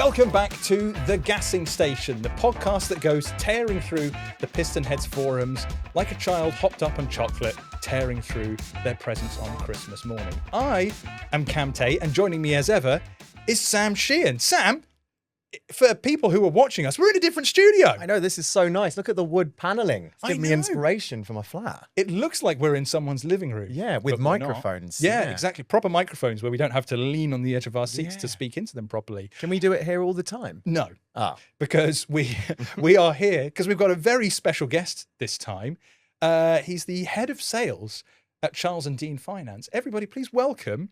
Welcome back to The Gassing Station, the podcast that goes tearing through the Pistonheads forums like a child hopped up on chocolate, tearing through their presents on Christmas morning. I am Cam Tate, and joining me as ever is Sam Sheehan. Sam, for people who are watching us, we're in a different studio. I know, this is so nice. Look at the wood paneling. It's giving me inspiration for my flat. It looks like we're in someone's living room. Yeah, with microphones. Yeah, exactly. Proper microphones where we don't have to lean on the edge of our seats to speak into them properly. Can we do it here all the time? No. Because we are here because we've got a very special guest this time. He's the head of sales at Charles and Dean Finance. Everybody, please welcome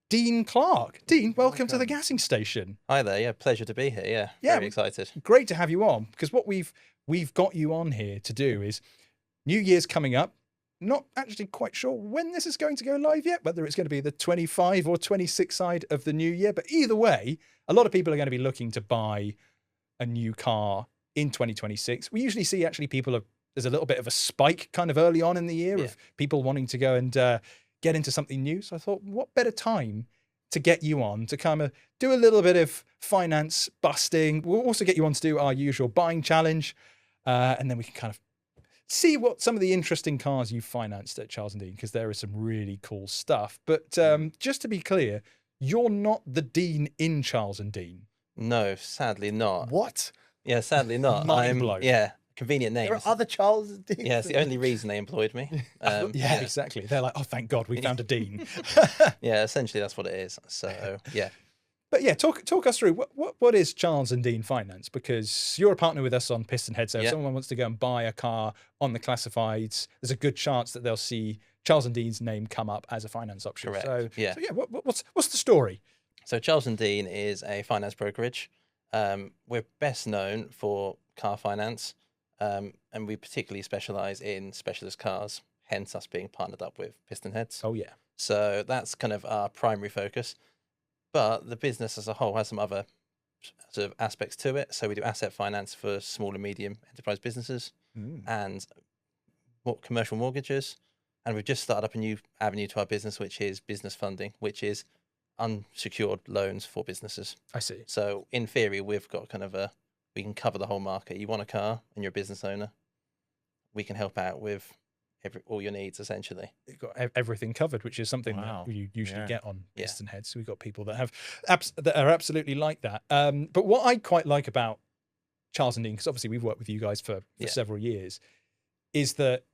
Dean Clarke. Dean, welcome to the Gassing Station. Hi there. Yeah, pleasure to be here. Yeah, very excited. Great to have you on, because what we've got you on here to do is New Year's coming up. Not actually quite sure when this is going to go live yet, whether it's going to be the 25 or 26 side of the new year. But either way, a lot of people are going to be looking to buy a new car in 2026. We usually see actually there's a little bit of a spike kind of early on in the year of people wanting to go and get into something new. So I thought, what better time to get you on to kind of do a little bit of finance busting. We'll also get you on to do our usual buying challenge. And then we can kind of see what some of the interesting cars you've financed at Charles and Dean, because there is some really cool stuff. But just to be clear, you're not the Dean in Charles and Dean. No, sadly not. What? Yeah, sadly not. Mind blown. Yeah, convenient names. There are other Charles and Deans. Yeah, it's the only reason they employed me. Yeah, exactly. They're like, oh, thank God we found a Dean. Yeah, essentially that's what it is. So, yeah. But yeah, talk us through what is Charles and Dean Finance, because you're a partner with us on Pistonhead. So if someone wants to go and buy a car on the classifieds, there's a good chance that they'll see Charles and Dean's name come up as a finance option. Correct. So yeah, what's the story? So Charles and Dean is a finance brokerage. We're best known for car finance, and we particularly specialize in specialist cars, hence us being partnered up with Pistonheads. Oh yeah. So that's kind of our primary focus. But the business as a whole has some other sort of aspects to it. So we do asset finance for small and medium enterprise businesses and commercial mortgages. And we've just started up a new avenue to our business, which is business funding, which is unsecured loans for businesses. I see. So in theory, we've got we can cover the whole market. You want a car and you're a business owner, we can help out with all your needs, essentially. You've got everything covered, which is something that you usually get on Pistonhead. So we've got people that that are absolutely like that. But what I quite like about Charles and Dean, because obviously we've worked with you guys for several years, is that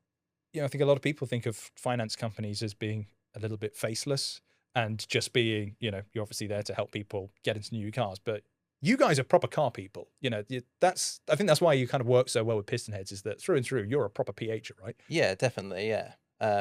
I think a lot of people think of finance companies as being a little bit faceless and just being, you're obviously there to help people get into new cars, but you guys are proper car people. I think that's why you kind of work so well with Pistonheads, is that through and through, you're a proper PH, right? Yeah, definitely. Yeah.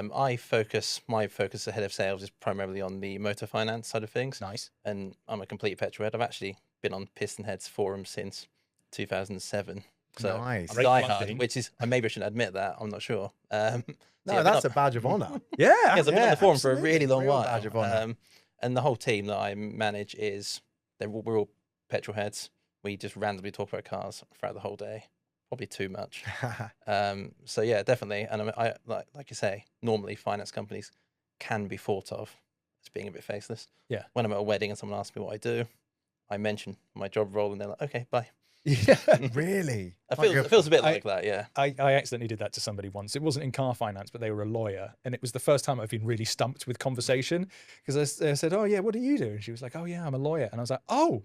My focus as head of sales is primarily on the motor finance side of things. Nice. And I'm a complete petrolhead. I've actually been on Pistonheads forum since 2007. So nice. diehard, which is, maybe I shouldn't admit that. I'm not sure. No, that's a badge of honor. Yeah. I've been on the forum for a really long while. Badge of honor. And the whole team that I manage we're all petrolheads. We just randomly talk about cars throughout the whole day. Probably too much. So yeah, definitely. And I like you say, normally finance companies can be thought of as being a bit faceless. Yeah. When I'm at a wedding and someone asks me what I do, I mention my job role and they're like, okay, bye. Yeah. Really? It feels a bit like that, yeah. I accidentally did that to somebody once. It wasn't in car finance, but they were a lawyer. And it was the first time I've been really stumped with conversation, because I said, oh yeah, what do you do? And she was like, oh yeah, I'm a lawyer. And I was like, oh.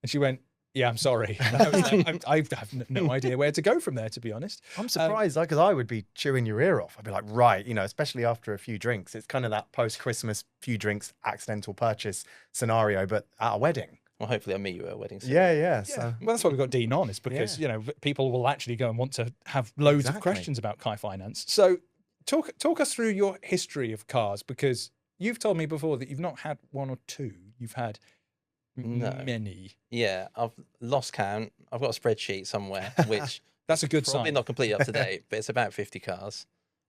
And she went, yeah, I'm sorry. And I was like, I have no idea where to go from there, to be honest. I'm surprised, because I would be chewing your ear off. I'd be like, right, especially after a few drinks. It's kind of that post-Christmas few drinks accidental purchase scenario, but at a wedding. Well, hopefully I'll meet you at a wedding soon. Yeah. So. Well, that's why we've got Dean on, is because, people will actually go and want to have loads of questions about car finance. So talk us through your history of cars, because you've told me before that you've not had one or two. You've had many. Yeah, I've lost count. I've got a spreadsheet somewhere, which that's a good probably sign. not completely up to date, but it's about 50 cars,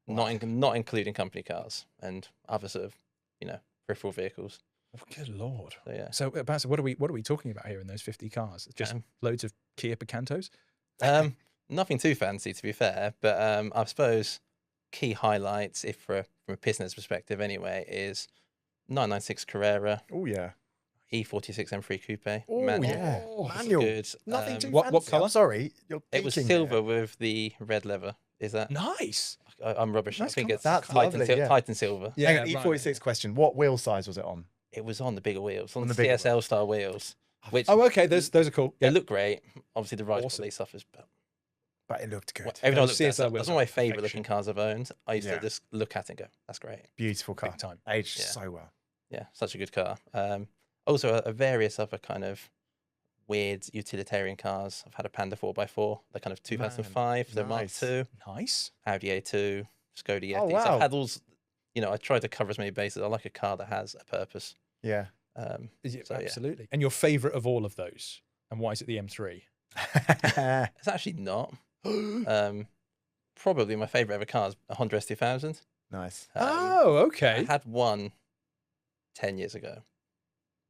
not including company cars and other sort of, peripheral vehicles. Oh, good Lord. So, yeah. So what are we talking about here in those 50 cars? Just loads of Kia Picantos? Nothing too fancy, to be fair, but I suppose key highlights, from a business perspective anyway, is 996 Carrera. Oh yeah. E46 M3 Coupe. Oh, manual. yeah. It's Manual. Good. Nothing too what fancy. colour? I'm sorry. You're It was geeking silver here. with the red leather. Is that? Nice. I'm rubbish. Nice I think colour. it's That's Titan, lovely, yeah. Titan silver. Yeah, Hang on, right. E46 question. What wheel size was it on? It was on the bigger wheels, on On the the bigger CSL style wheels, which Oh, okay. Those are cool. they Yeah. look great. Obviously, the ride Awesome. quality suffers, but But it looked good. every time I Those look at CSL that, wheels that's one of my are favourite perfection. looking cars I've owned. I used Yeah. to just look at it and go, "That's great." Beautiful car. Big time. Aged Yeah. so well. Yeah, such a good car. Also, a various other kind of weird utilitarian cars. I've had a Panda 4x4, the kind of 2005, the Mark nice. II, Nice. Audi A2, Skoda Yetis. Oh, wow. I've had all, I try to cover as many bases. I like a car that has a purpose. Yeah. Yeah, So, yeah. absolutely. And your favourite of all of those? And why is it the M3? It's actually not. Probably my favourite ever car is a Honda S2000. Nice. Oh, I okay. had one 10 years ago.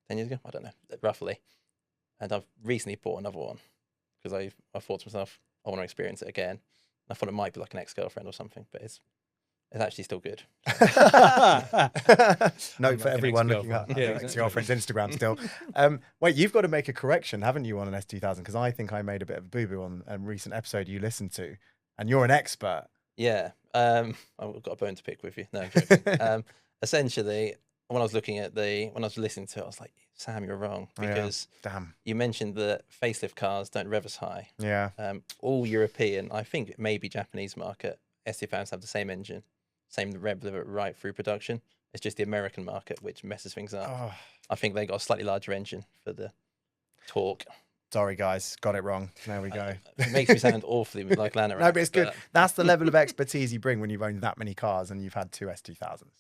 10 years ago? I don't know, roughly. And I've recently bought another one because I thought to myself, I want to experience it again. I thought it might be like an ex-girlfriend or something, but it's actually still good. Note for like an everyone looking ex-girlfriend. at Yeah, your exactly. ex-girlfriend's Instagram still. Wait, you've got to make a correction, haven't you, on an S2000? Because I think I made a bit of a boo-boo on a recent episode you listened to, and you're an expert. Yeah. I've got a bone to pick with you. No, I'm joking. Essentially, when I was listening to it, I was like, Sam, you're wrong. Oh, yeah. Because Damn. you mentioned that facelift cars don't rev as high. Yeah. All European, I think maybe Japanese market, S2000s have the same engine, same rev limit right through production. It's just the American market which messes things up. Oh, I think they got a slightly larger engine for the torque. sorry, guys. Got it wrong. There we go. It makes me sound awfully like Lana. No, but it's good. That's the level of expertise you bring when you've owned that many cars and you've had two S2000s.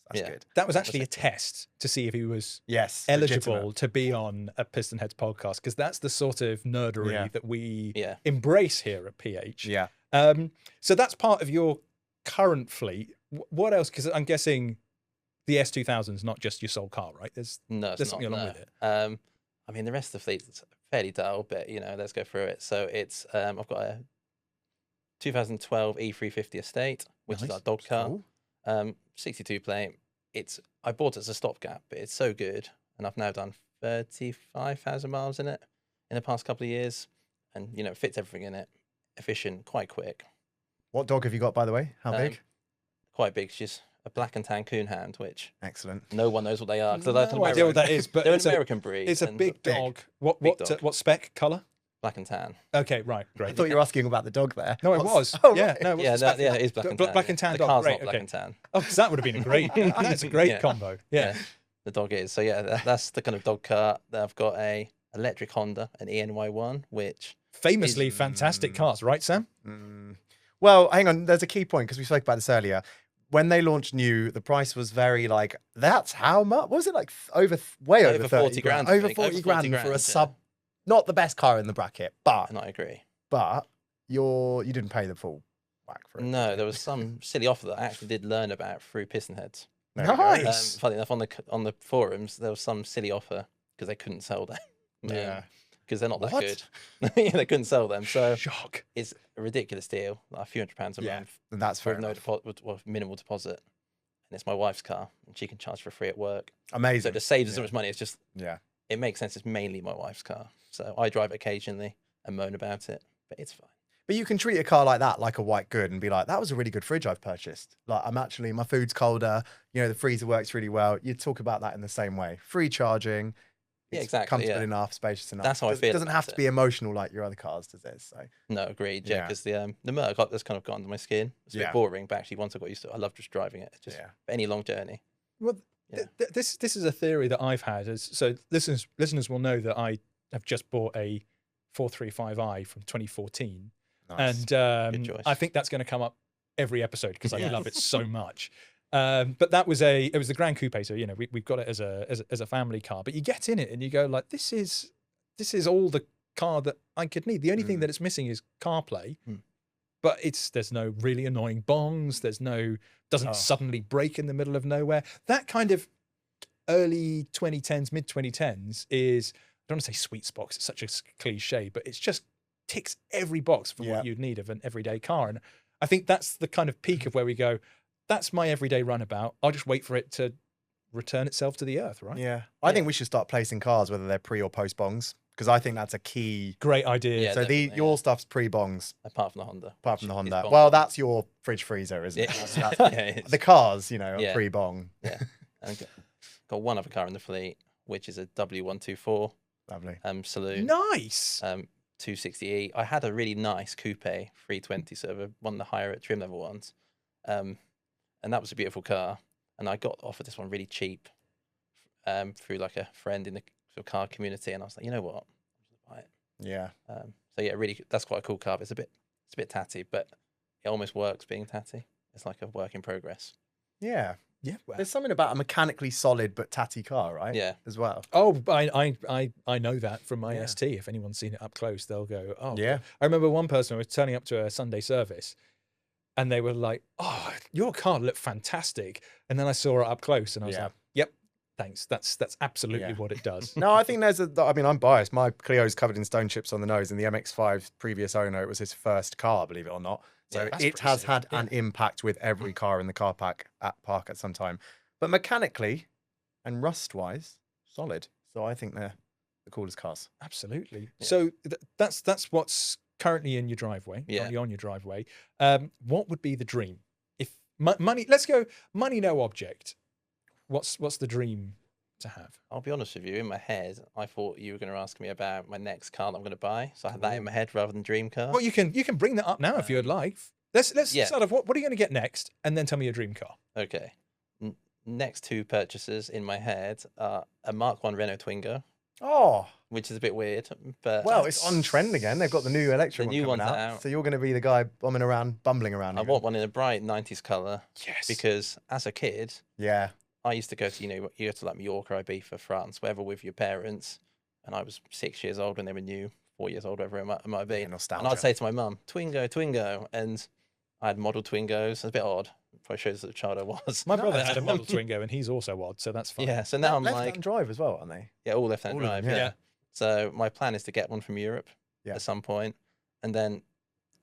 That's Yeah. good. That was actually a test to see if he was Yes. eligible legitimate. to be on a Piston Heads podcast, because that's the sort of nerdery Yeah. that we Yeah. embrace here at PH. Yeah. So that's part of your current fleet. What else? Because I'm guessing the S2000 is not just your sole car, right? There's No, it's there's not. something along No. with it. I mean, the rest of the fleet is fairly dull, but let's go through it. So it's I've got a 2012 E350 Estate, which is Nice. our dog car. Cool. 62 plate. I bought it as a stopgap, but it's so good, and I've now done 35,000 miles in it in the past couple of years, and it fits everything in it. Efficient, quite quick, What dog have you got, by the way? How big? quite big. She's a black and tan coonhound, which Excellent. no one knows what they are. No idea what American, that is, but they're an it's a, American breed. it's a and big dog. What Big dog. what spec color? black and tan. Okay, right, I great. thought you were asking about the dog there. No, it What's- was. Oh, Yeah, right. no, what's Yeah, the spec? it is black and tan. Black yeah. and tan The dog. car's Great, not black okay. and tan. Oh, because that would have been a great. I think that's a great Yeah. combo. Yeah. The dog is. So yeah, that's the kind of dog car. Then I've got a electric Honda, an ENY1, which Famously fantastic cars, right, Sam? Well, hang on. There's a key point because we spoke about this earlier. When they launched new, the price was very like, that's how much? What was it like? Way over 30 40 grand, I Over think. 40 Over 40 grand for grand, a yeah. sub. Not the best car in the bracket, but and I agree. you didn't pay the full whack for it. No, there was some silly offer that I actually did learn about through Piston Heads. There we go. Nice. Funny enough, on the forums, there was some silly offer because they couldn't sell them. Yeah. Because they're not that What? good. Yeah, they couldn't sell them. So Shock. it's a ridiculous deal, like a few £100 a Yeah, month And that's fair with no enough. deposit, with minimal deposit. And it's my wife's car, and she can charge for free at work. So Amazing. it just saves us so Yeah. much money. It's just, Yeah. it makes sense. It's mainly my wife's car. So I drive it occasionally and moan about it, but it's fine. But you can treat a car like that like a white good and be like, that was a really good fridge I've purchased. Like, my food's colder, the freezer works really well. You talk about that in the same way. Free charging. Yeah, it's exactly, Comfortable yeah. enough, spacious enough. That's how I feel It doesn't about have to it. be emotional like your other cars, does it? So, No, agreed. Yeah, Yeah. because the Merc that's kind of got under my skin. It's a Yeah. bit boring, but actually once I got used to it, I love just driving it. It's just yeah. for any long journey. Well, Yeah. this is a theory that I've had. So listeners will know that I have just bought a 435i from 2014, Nice. and choice. I think that's going to come up every episode because I Yeah. love it so much. But it was the Grand Coupe, so we've got it as a family car. But you get in it and you go like, this is all the car that I could need. The only thing that it's missing is CarPlay. But there's no really annoying bongs. Doesn't suddenly break in the middle of nowhere. That kind of early 2010s, mid 2010s is, I don't want to say sweet spot, 'cause it's such a cliche, but it's just ticks every box for Yeah. what you'd need of an everyday car. And I think that's the kind of peak of where we go, that's my everyday runabout. I'll just wait for it to return itself to the earth, right? Yeah. I think we should start placing cars, whether they're pre or post bongs, because I think that's a key. Great idea. Yeah, So definitely, your stuff's pre bongs, apart from the Honda. apart from the which is Honda. bong Well, bong. that's your fridge freezer, isn't it? Yeah. That's Yeah, it's- the cars, you know, are Yeah. pre bong. Yeah. And got one other car in the fleet, which is a W124 Lovely. saloon. Nice. 260E. I had a really nice coupe 320 server, one of the higher trim level ones, and that was a beautiful car. And I got offered this one really cheap through like a friend in the sort of car community, and I was like, you know what, I'm just gonna buy it. Yeah. So yeah, really, that's quite a cool car. It's a bit tatty, but it almost works being tatty. It's like a work in progress. Yeah. Yeah. Well. There's something about a mechanically solid but tatty car, right? Yeah. As well. Oh, I know that from my Yeah. ST. If anyone's seen it up close, they'll go, oh. Yeah. I remember one person was turning up to a Sunday service and they were like, oh, your car looked fantastic. And then I saw it up close and I was Yeah. like, yep, thanks. That's absolutely Yeah. what it does. No, I think I mean, I'm biased. My Clio's covered in stone chips on the nose, and the MX-5 previous owner, it was his first car, believe it or not. So Yeah, that's it pretty has sick. had Yeah. an impact with every car in the car park at some time. But mechanically and rust-wise, solid. So I think they're the coolest cars. Absolutely. Yeah. So that's what's currently in your driveway, Yeah. currently on your driveway. What would be the dream? If money, let's go money, no object. What's the dream to have? I'll be honest with you. In my head, I thought you were going to ask me about my next car that I'm going to buy. So I had that in my head rather than dream car. Well, you can bring that up now if you'd like. Let's yeah. start off. What are you going to get next, and then tell me your dream car. Okay. Next two purchases in my head are a Mark 1 Renault Twingo, Oh, which is a bit weird, but well, it's on trend again. They've got the new electric The new one coming ones are out. out. So you're going to be the guy bumbling around. I want one in a bright 90s colour Yes. because as a kid, Yeah. I used to go to, you go to like Mallorca, Ibiza, France, wherever with your parents. And I was 6 years old when they were new, 4 years old, whatever it might have been. Nostalgia. And I'd say to my mum, Twingo. And I had model Twingos. It's a bit odd. Probably shows the child I was. My brother had a model Twingo, and he's also odd, so that's fine. Yeah, so now I'm left-hand like, drive as well, aren't they? yeah, all left-hand All of drive. them, Yeah. yeah. So my plan is to get one from Europe Yeah. at some point, and then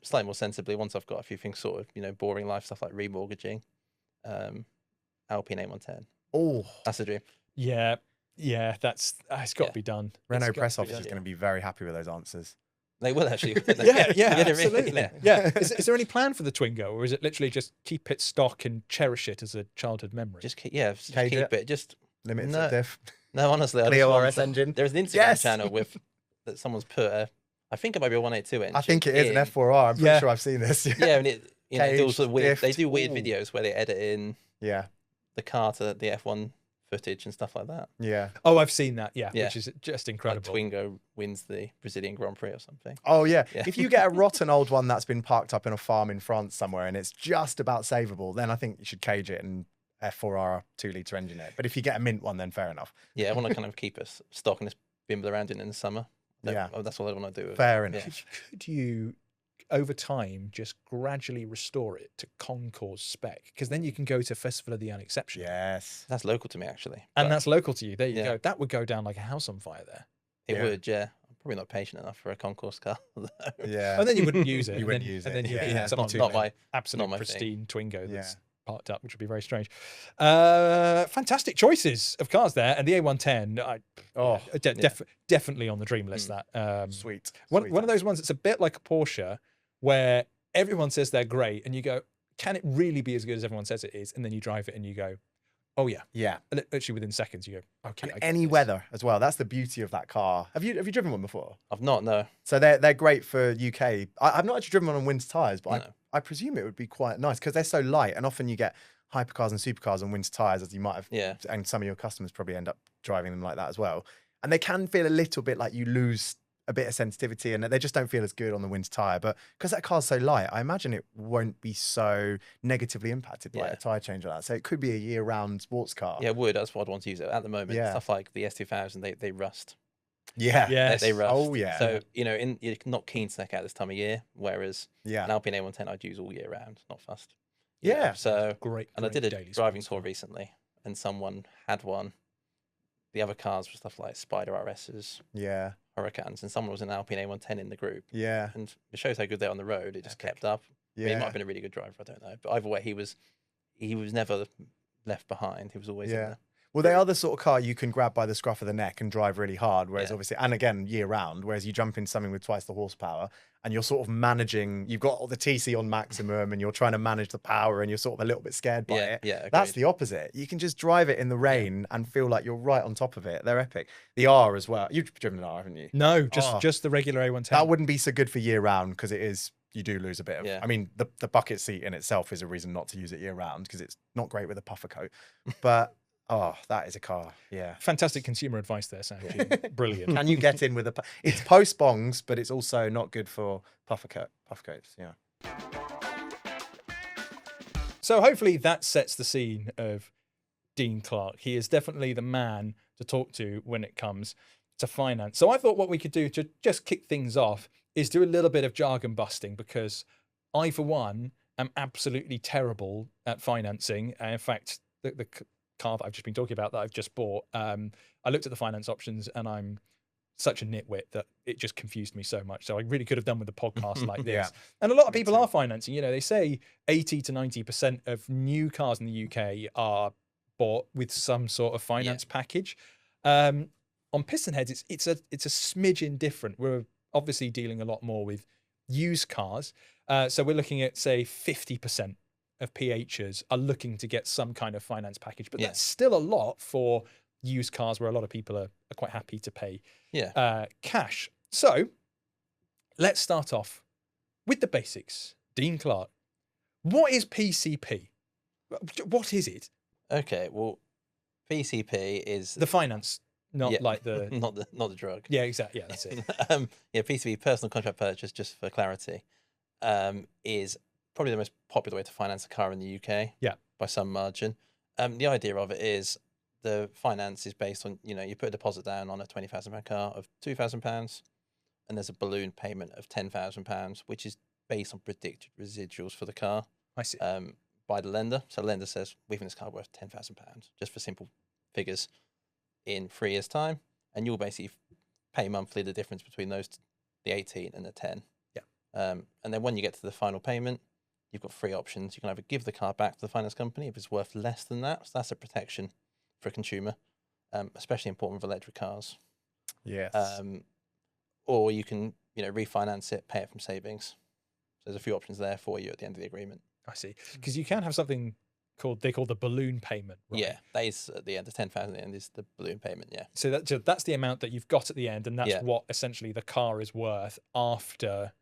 slightly more sensibly, once I've got a few things sort of, boring life stuff like remortgaging, Alpine A110. Oh, That's the dream. Yeah. That's it's got to Yeah. be done. Renault It's got press to be office is done. going to be very happy with those answers. They will actually. Yeah, really, absolutely. yeah. Yeah. Is there any plan for the Twingo, or is it literally just keep it stock and cherish it as a childhood memory? Just keep Cage keep it. it. Just Limited No. diff. no, honestly, I Clio just RS engine. There's an Instagram Yes. channel with that someone's put I think it might be a 182 engine. I think it is an in. F4R. I'm pretty Yeah. sure I've seen this. Yeah, and it they do all Cage, sorts of weird. They diff. do weird Ooh. videos where they edit in Yeah. the car to the F1 footage and stuff like that. Yeah. Oh, I've seen that. Yeah, Yeah. which is just Like incredible. Twingo wins the Brazilian Grand Prix or something. Oh, yeah. Yeah. If you get a rotten old one that's been parked up in a farm in France somewhere and it's just about savable, then I think you should cage it and F4R 2-litre engine it. But if you get a mint one, then fair enough. Yeah, I want to kind of keep us stock and just bimble around in the summer. Yeah. That's all I want to do. Fair Yeah. enough. Could you, over time, just gradually restore it to Concours spec? Because then you can go to Festival of the Unexceptional. Yes. That's local to me, actually. And but that's local to you. There you Yeah. go. That would go down like a house on fire there. it yeah. would, yeah. I'm probably not patient enough for a concourse car. though. Yeah. And then you wouldn't use it. You and wouldn't then, use and it. then you'd Yeah. be Yeah. someone's not my absolute not my thing. pristine Twingo that's Yeah. parked up, which would be very strange. Fantastic choices of cars there. And the A110, Oh, definitely on the dream list. That sweet. one Sweet. of those ones that's a bit like a Porsche, where everyone says they're great, and you go, can it really be as good as everyone says it is? And then you drive it and you go, oh yeah. Yeah. Literally within seconds, you go, okay. I And get any this. weather as well. That's the beauty of that car. Have you driven one before? I've not, no. So they're great for UK. I've not actually driven one on winter tyres, but No. I presume it would be quite nice because they're so light. And often you get hypercars and supercars on winter tyres, as you might have. Yeah. And some of your customers probably end up driving them like that as well. And they can feel a little bit like you lose a bit of sensitivity and they just don't feel as good on the winter tyre. But because that car's so light, I imagine it won't be so negatively impacted by Yeah. a tyre change like that. So it could be a year-round sports car. Yeah, it would. That's what I'd want to use it. At the moment, Yeah. stuff like the S2000, they rust. Yeah. Yes. They rust. Oh, yeah. So, you're not keen to snack out this time of year, whereas Yeah. an Alpine A110 I'd use all year round, not fussed. Yeah. So, Great. and I great did a daily driving sponsor. tour recently, and someone had one. The other cars were stuff like Spider RSs, Yeah. Hurricanes, and someone was an Alpine A110 in the group. Yeah. And it shows how good they're on the road. It just Epic. kept up. I mean, he might Yeah. have been a really good driver. I don't know, but either way, he was never left behind. He was always in Yeah. there. Well, they are the sort of car you can grab by the scruff of the neck and drive really hard. Whereas Yeah. obviously, and again, year round, whereas you jump into something with twice the horsepower and you're sort of managing, you've got all the TC on maximum and you're trying to manage the power and you're sort of a little bit scared by it. Yeah, That's agreed. the opposite. You can just drive it in the rain and feel like you're right on top of it. They're epic. The R as well. You've driven an R, haven't you? No, Oh. just the regular A110. That wouldn't be so good for year round because it is, you do lose a bit of, Yeah. I mean, the bucket seat in itself is a reason not to use it year round because it's not great with a puffer coat. But, oh, that is a car. Yeah. Fantastic consumer advice there, Sam. Brilliant. Can you get in with a, it's post bongs, but it's also not good for puff coats. Yeah. So hopefully that sets the scene of Dean Clarke. He is definitely the man to talk to when it comes to finance. So I thought what we could do to just kick things off is do a little bit of jargon busting, because I, for one, am absolutely terrible at financing. In fact, the car that I've just been talking about that I've just bought, I looked at the finance options and I'm such a nitwit that it just confused me so much. So I really could have done with a podcast like this. Yeah. And a lot of Me people too. are financing. You know, they say 80 to 90% of new cars in the UK are bought with some sort of finance package. On piston heads, it's a smidgen different. We're obviously dealing a lot more with used cars. So we're looking at, say, 50% of PHs are looking to get some kind of finance package. But that's still a lot for used cars, where a lot of people are quite happy to pay cash. So let's start off with the basics. Dean Clarke, what is PCP? What is it? Okay, well, PCP is The finance, not like the... not the drug. Yeah, exactly. Yeah, that's it. PCP, personal contract purchase, just for clarity, is probably the most popular way to finance a car in the UK. Yeah, by some margin. The idea of it is the finance is based on, you put a deposit down on a £20,000 car of £2,000, and there's a balloon payment of £10,000, which is based on predicted residuals for the car. I see. By the lender. So the lender says, we think this car worth £10,000, just for simple figures, in 3 years' time, and you'll basically pay monthly the difference between those, the 18 and the 10. Yeah. And then when you get to the final payment, you've got 3 options. You can either give the car back to the finance company if it's worth less than that. So that's a protection for a consumer, especially important with electric cars. Yes. Or you can, refinance it, pay it from savings. So there's a few options there for you at the end of the agreement. I see. Because you can have something they call the balloon payment. Right? Yeah, that is at the end. The 10,000 at the end is the balloon payment. Yeah. So that's the amount that you've got at the end, and that's what essentially the car is worth after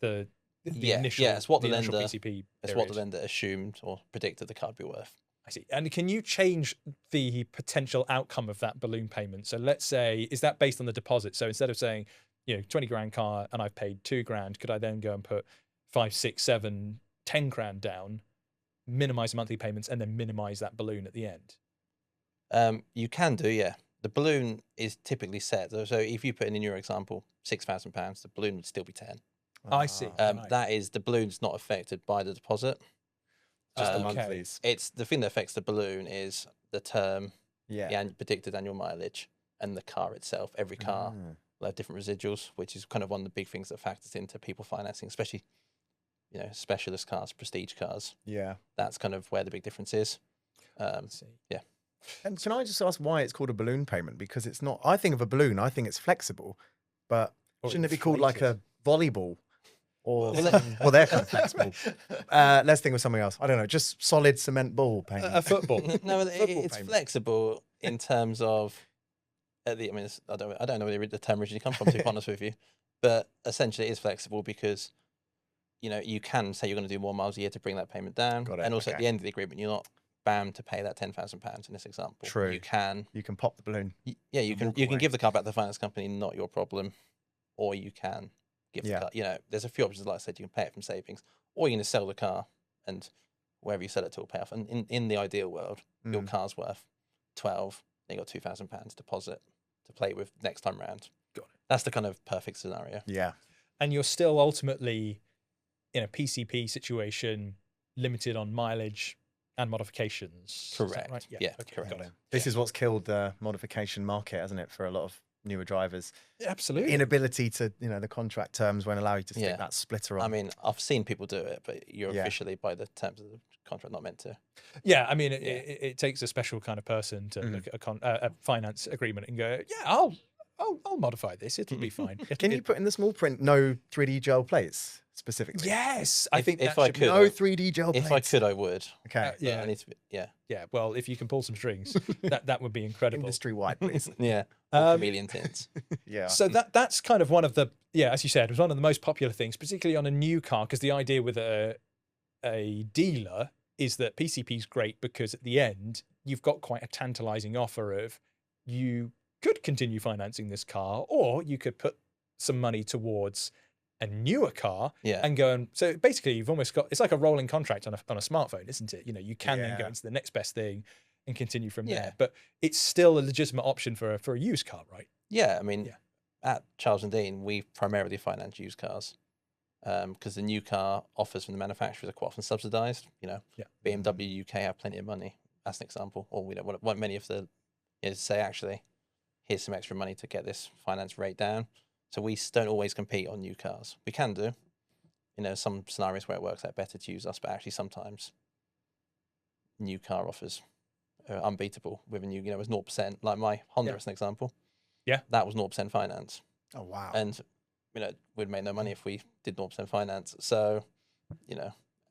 the initial. Yeah, it's what the initial lender. PCP. It's what the lender assumed or predicted the car would be worth. I see. And can you change the potential outcome of that balloon payment? So let's say, is that based on the deposit? So instead of saying, 20 grand car and I've paid 2 grand, could I then go and put 5, 6, 7, 10 grand down, minimize monthly payments, and then minimize that balloon at the end? You can do, yeah. The balloon is typically set. So if you put in your example, £6,000, the balloon would still be 10. I see. Right. That is, the balloon's not affected by the deposit. Just the monthlies. It's the thing that affects the balloon is the term, Yeah. the predicted annual mileage, and the car itself. Every car will have different residuals, which is kind of one of the big things that factors into people financing, especially specialist cars, prestige cars. Yeah. That's kind of where the big difference is. Yeah. And can I just ask why it's called a balloon payment? Because it's not, I think of a balloon, I think it's flexible, but shouldn't it be called like a volleyball? Or, well, they're kind of flexible. Let's think of something else. I don't know, just solid cement ball payment. A football. No, Football it's payment. flexible in terms of, I don't know where the term originally comes from, to be honest with you, but essentially it is flexible because, you can say you're going to do more miles a year to bring that payment down. Got it, And also okay. at the end of the agreement, you're not bound to pay that £10,000 in this example. True. You can pop the balloon. you can walk away. give the car back to the finance company, not your problem, or you can give the car. There's a few options. Like I said, you can pay it from savings, or you can just sell the car, and wherever you sell it to will pay off. And in the ideal world, your car's worth 12, then you got £2,000 deposit to play with next time round. Got it. That's the kind of perfect scenario. Yeah. And you're still ultimately in a PCP situation, limited on mileage and modifications. Is that Correct. right? Yeah, Okay, correct. got it. This is what's killed the modification market, hasn't it, for a lot of newer drivers. Absolutely. Inability to, the contract terms won't allow you to stick Yeah. that splitter on. I mean, I've seen people do it, but you're Yeah. officially by the terms of the contract not meant to. Yeah, I mean, it takes a special kind of person to look at a finance agreement and go, yeah, I'll modify this. It'll be fine. Can you put in the small print no 3D gel plates specifically? Yes, I think if that I should be- could, No 3D gel plates. If I could, I would. Okay. But Yeah. I need to be, yeah. Yeah, well, if you can pull some strings, that would be incredible. Industry wide, please. Yeah. Or chameleon tints. Yeah. So that's kind of one of the, as you said, it was one of the most popular things, particularly on a new car, because the idea with a dealer is that PCP is great because at the end you've got quite a tantalizing offer of you could continue financing this car, or you could put some money towards a newer car Yeah. and go and so basically you've almost got, it's like a rolling contract on a smartphone, isn't it? You can then go Yeah. into the next best thing and continue from Yeah. there, but it's still a legitimate option for a used car, right? Yeah. I mean, Yeah. at Charles and Dean, we primarily finance used cars because the new car offers from the manufacturers are quite often subsidised. Yeah. BMW UK have plenty of money, as an example, or we don't want many of the say actually, here's some extra money to get this finance rate down. So we don't always compete on new cars. We can do, some scenarios where it works out better to use us, but actually sometimes new car offers are unbeatable with a new, it's 0%. Like my Honda, Yeah. as an example. Yeah. That was 0% finance. Oh, wow. And, we'd make no money if we did 0% finance. So,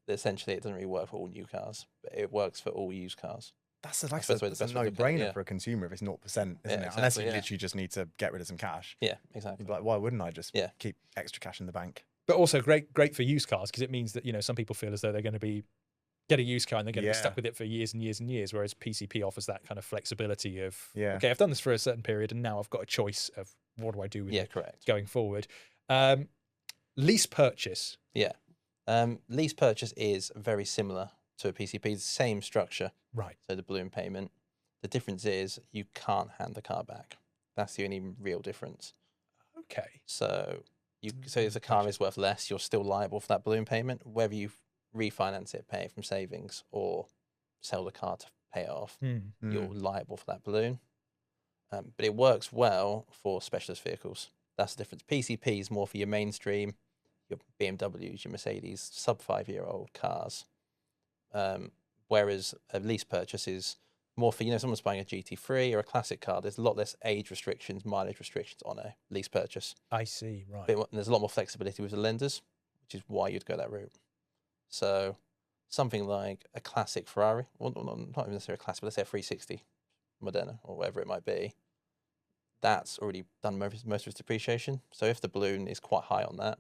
essentially it doesn't really work for all new cars, but it works for all used cars. That's like That's the that's a best way to put it, no-brainer yeah. for a consumer if it's 0%, isn't it? Unless exactly, you yeah. literally just need to get rid of some cash. Yeah, exactly. You'd be like, why wouldn't I just Yeah. keep extra cash in the bank? But also great for used cars because it means that some people feel as though they're going to be get a used car and they're going to be Yeah. stuck with it for years and years and years, whereas PCP offers that kind of flexibility of Yeah. okay, I've done this for a certain period and now I've got a choice of what do I do with Yeah, it correct. going forward. Lease purchase. Yeah. Lease purchase is very similar to a PCP, same structure. Right. So the balloon payment. The difference is you can't hand the car back. That's the only real difference. Okay. So if the car is worth less, you're still liable for that balloon payment, whether you refinance it, pay it from savings, or sell the car to pay it off. You're liable for that balloon. But it works well for specialist vehicles. That's the difference. PCP is more for your mainstream, your BMWs, your Mercedes, sub 5-year-old cars. Whereas a lease purchase is more for, someone's buying a GT3 or a classic car. There's a lot less age restrictions, mileage restrictions on a lease purchase. I see. Right. And there's a lot more flexibility with the lenders, which is why you'd go that route. So something like a classic Ferrari, well, not even necessarily a classic, but let's say a 360 Moderna or whatever it might be, that's already done most of its depreciation. So if the balloon is quite high on that,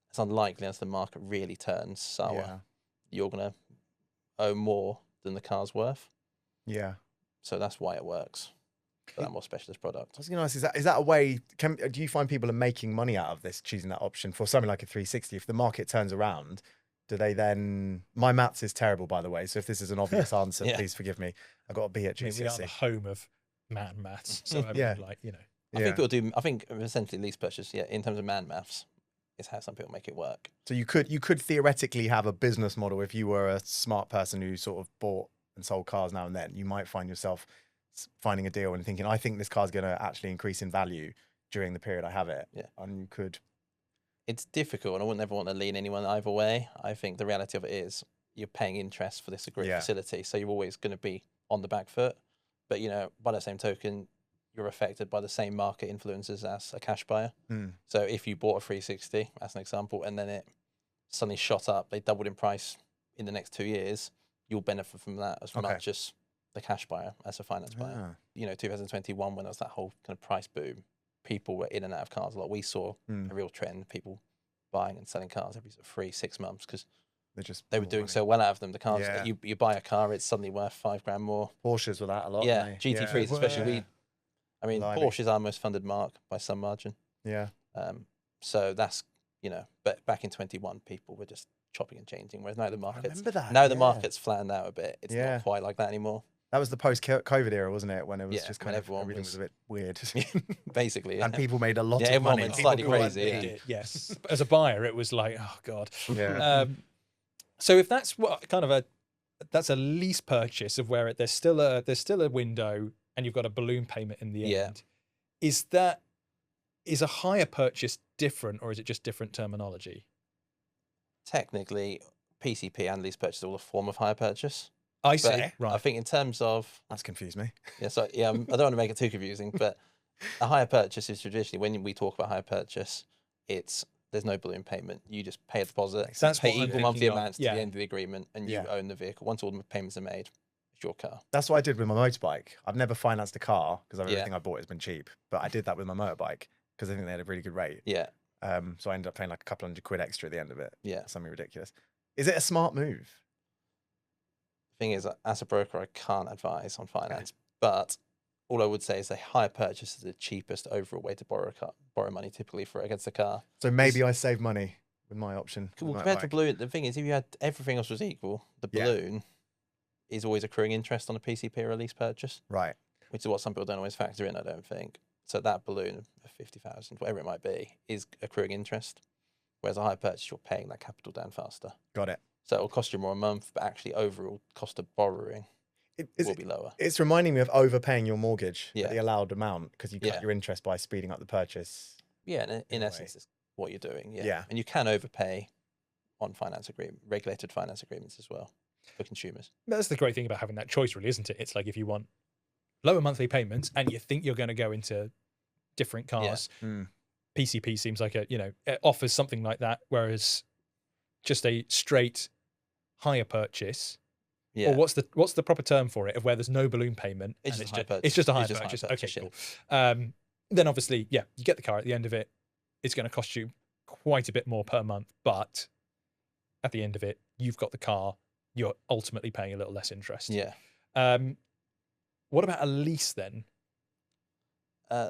it's unlikely as the market really turns sour, you're going to owe more than the car's worth. Yeah. So that's why it works for that more specialist product. I was going to ask, is that a way, do you find people are making money out of this, choosing that option for something like a 360? If the market turns around, do they then, my maths is terrible, by the way, so if this is an obvious answer, Yeah. please forgive me. I've got a B at I mean, we are the GCSE. home of man maths. So I mean, Yeah. I think essentially lease purchase, in terms of man maths, is how some people make it work. So you could theoretically have a business model if you were a smart person who sort of bought and sold cars now and then. You might find yourself finding a deal and thinking, I think this car's going to actually increase in value during the period I have it. Yeah. And you could. It's difficult, and I wouldn't ever want to lean anyone either way. I think the reality of it is you're paying interest for this agreed facility, so you're always going to be on the back foot. But, by the same token, you're affected by the same market influences as a cash buyer. So if you bought a 360, as an example, and then it suddenly shot up, they doubled in price in the next 2 years, you'll benefit from that as much as the cash buyer, as a finance buyer. 2021, when there was that whole kind of price boom, people were in and out of cars a lot. We saw a real trend, people buying and selling cars every 3-6 months because they were doing so well out of them. The cars, you buy a car, it's suddenly worth $5,000 more. Porsches were that a lot. Yeah, GT3s especially. Blimey. Porsche is our most funded mark by some margin. Yeah. So that's, but back in 21, people were just chopping and changing. Whereas now the market's, remember that, now the market's flattened out a bit. It's Yeah. not quite like that anymore. That was the post-COVID era, wasn't it? When it was Yeah, just when kind of everyone everything was- was a bit weird. Basically. And people made a lot Yeah, of everyone money. went People slightly who weren't crazy, yeah. me. Yes. But as a buyer, it was like, oh God. Yeah. So if that's what kind of that's a lease purchase of where there's still a window and you've got a balloon payment in the end. Yeah. Is that is a hire purchase different, or is it just different terminology? Technically, PCP and lease purchase are all a form of hire purchase. I But see. Right. I think in terms of That's confused me. I don't want to make it too confusing, but a hire purchase is traditionally, when we talk about hire purchase, there's no balloon payment. You just pay a deposit, That's pay what I'm equal monthly thinking of, amounts to yeah. the end of the agreement, and you Yeah. own the vehicle. Once all the payments are made, it's your car. That's what I did with my motorbike. I've never financed a car because Yeah. everything I bought has been cheap. But I did that with my motorbike because I think they had a really good rate. Yeah, So I ended up paying like a couple £100 extra at the end of it. yeah. Something ridiculous. Is it a smart move? Thing is, as a broker, I can't advise on finance, but all I would say is a hire purchase is the cheapest overall way to borrow money typically against a car. So maybe I save money with my option. with Well, my compared to motorbike. balloon, the thing is, if you had everything else was equal, the Yeah. balloon is always accruing interest on a PCP or a lease purchase, Right. which is what some people don't always factor in, I don't think. So that balloon of 50,000, whatever it might be, is accruing interest. Whereas a hire purchase, you're paying that capital down faster. Got it. So it'll cost you more a month, but actually overall cost of borrowing will be lower. It's reminding me of overpaying your mortgage Yeah. at the allowed amount because you cut Yeah. your interest by speeding up the purchase. Yeah, and in in a essence, it's what you're doing. Yeah. Yeah. And you can overpay on regulated finance agreements as well for consumers. That's the great thing about having that choice, really, isn't it? It's like if you want lower monthly payments and you think you're going to go into different cars, Mm. PCP seems like it offers something like that, whereas just a straight hire purchase, Yeah. or what's the proper term for it, of where there's no balloon payment, It's and just a hire purchase. it's just a hire It's just a hire purchase. purchase, Okay, cool. Then obviously, yeah, you get the car at the end of it. It's going to cost you quite a bit more per month, but at the end of it, you've got the car. You're ultimately paying a little less interest. Yeah. What about a lease then?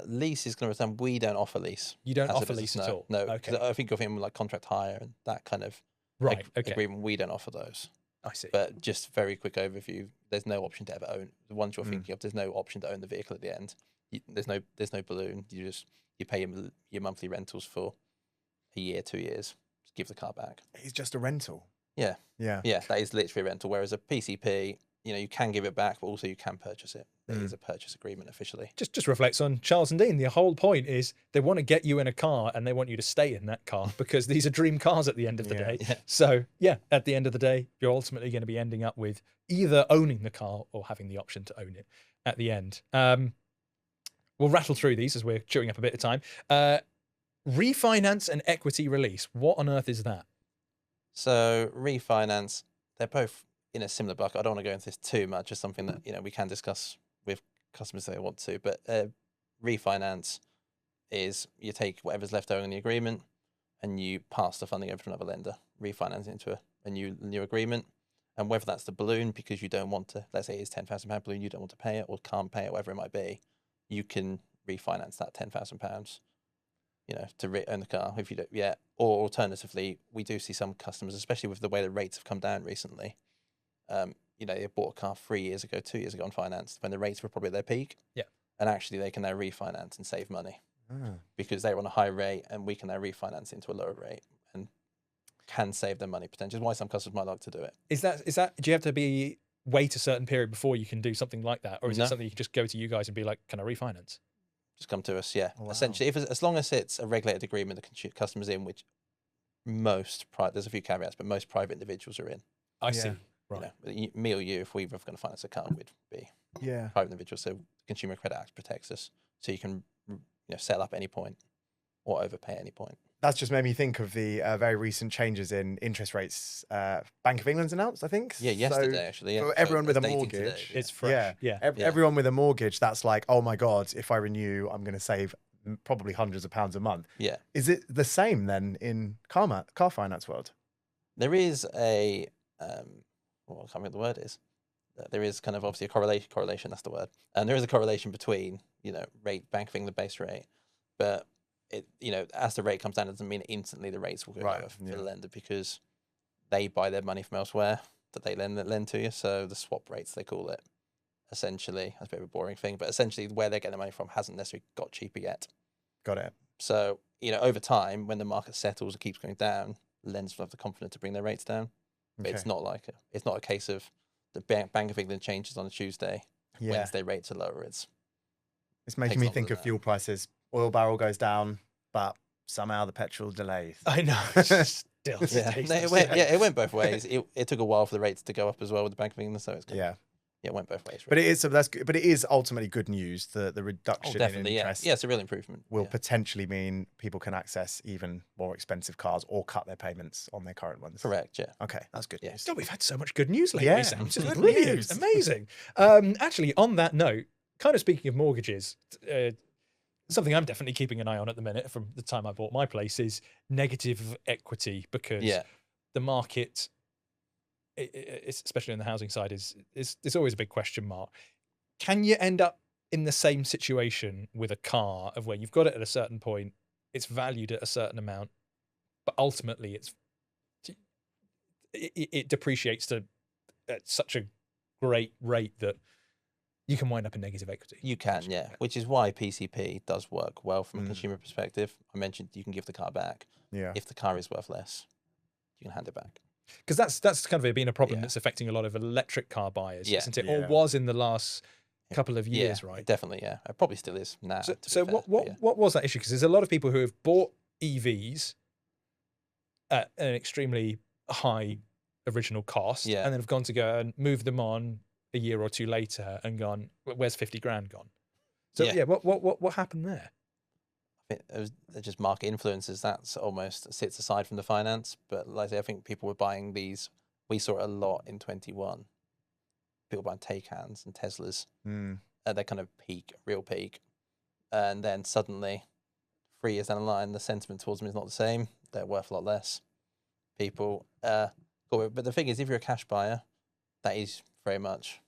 Lease is going to return. We don't offer lease. You don't as a offer business, lease at no. all? No, Okay. because I think you're thinking like contract hire and that kind of Right. Okay. agreement. We don't offer those. I see. But just very quick overview. There's no option to ever own the ones you're Mm. thinking of. There's no option to own the vehicle at the end. There's no balloon. You pay your monthly rentals for a year, 2 years. Just give the car back. It's just a rental. Yeah. Yeah. Yeah, that is literally a rental. Whereas a PCP, you can give it back, but also you can purchase it. There is a purchase agreement officially. Just reflects on Charles and Dean. The whole point is they want to get you in a car and they want you to stay in that car because these are dream cars at the end of the Yeah. day. Yeah. So yeah, at the end of the day, you're ultimately going to be ending up with either owning the car or having the option to own it at the end. We'll rattle through these as we're chewing up a bit of time. Refinance and equity release. What on earth is that? So refinance, they're both in a similar bucket. I don't want to go into this too much. It's something that we can discuss with customers if they want to. But refinance is you take whatever's left over in the agreement and you pass the funding over to another lender, refinance into a new agreement. And whether that's the balloon because you don't want to, let's say it's £10,000 balloon, you don't want to pay it or can't pay it, whatever it might be, you can refinance that £10,000. To own the car if you don't yet. Or alternatively, we do see some customers, especially with the way the rates have come down recently. They bought a car 3 years ago, 2 years ago on finance when the rates were probably at their peak. Yeah. And actually they can now refinance and save money because they were on a high rate and we can now refinance into a lower rate and can save them money potentially. Why some customers might like to do it. Is that do you have to wait a certain period before you can do something like that? Or is it something you can just go to you guys and be like, can I refinance? Just come to us, yeah. Wow. Essentially, as long as it's a regulated agreement, the customer's in, which there's a few caveats, but most private individuals are in. I see. Right. Me or you, if we were going to finance a car, we'd be private individuals. So the Consumer Credit Act protects us, so you can settle up at any point or overpay at any point. That's just made me think of the very recent changes in interest rates. Bank of England's announced, I think. Yeah, yesterday actually. Yeah. For everyone with a That's dating mortgage, today, It's fresh. Yeah. Yeah. Everyone with a mortgage, that's like, oh my God, if I renew, I'm going to save probably hundreds of pounds a month. Yeah. Is it the same then in car finance world? There is a, I can't remember what the word is. There is kind of obviously a correlation, that's the word. And there is a correlation between, rate, Bank of England base rate, but as the rate comes down, it doesn't mean instantly the rates will go lower for the lender because they buy their money from elsewhere that they lend to you. So the swap rates, they call it, essentially, that's a bit of a boring thing, but essentially where they're getting the money from hasn't necessarily got cheaper yet. Got it. So, over time, when the market settles and keeps going down, lenders will have the confidence to bring their rates down. But it's not a case of the Bank of England changes on a Tuesday, Wednesday rates are lower. It's making me think of fuel prices. Oil barrel goes down, but somehow the petrol delays. I know. Still, Yeah, stays no, the it went, same. yeah, it went both ways. It took a while for the rates to go up as well with the Bank of England, so it's kind of, Yeah. yeah, it went both ways. But it is, so that's good. But it is ultimately good news. The Oh, reduction in definitely, yeah. interest Yeah, it's a real improvement. will Yeah. potentially mean people can access even more expensive cars or cut their payments on their current ones. Correct, yeah. Okay, that's good Yeah. news. God, we've had so much good news lately, Yeah, Sam. It's good brilliant. news. Amazing. Actually, on that note, kind of speaking of mortgages, something I'm definitely keeping an eye on at the minute from the time I bought my place is negative equity, because Yeah. the market, especially on the housing side, is always a big question mark. Can you end up in the same situation with a car of where you've got it at a certain point, it's valued at a certain amount, but ultimately it depreciates at such a great rate that you can wind up in negative equity? You can, yeah. Which is why PCP does work well from a consumer perspective. I mentioned you can give the car back. Yeah. If the car is worth less, you can hand it back. Because that's kind of been a problem Yeah. that's affecting a lot of electric car buyers, Yeah. isn't it? Yeah. Or was in the last couple of years, Yeah, right? definitely, yeah. It probably still is now. So, to be so fair, what but yeah. what was that issue? Because there's a lot of people who have bought EVs at an extremely high original cost, Yeah. and then have gone to go and move them on a year or two later and gone, where's 50 grand gone? So Yeah. yeah, what happened there? I think they're just market influences. That's almost sits aside from the finance. But like I say, I think people were buying these. We saw it a lot in 21. People buying Taycans and Teslas at their kind of peak, real peak. And then suddenly, 3 years down the line, the sentiment towards them is not the same. They're worth a lot less. People go it. But the thing is, if you're a cash buyer, that is very much,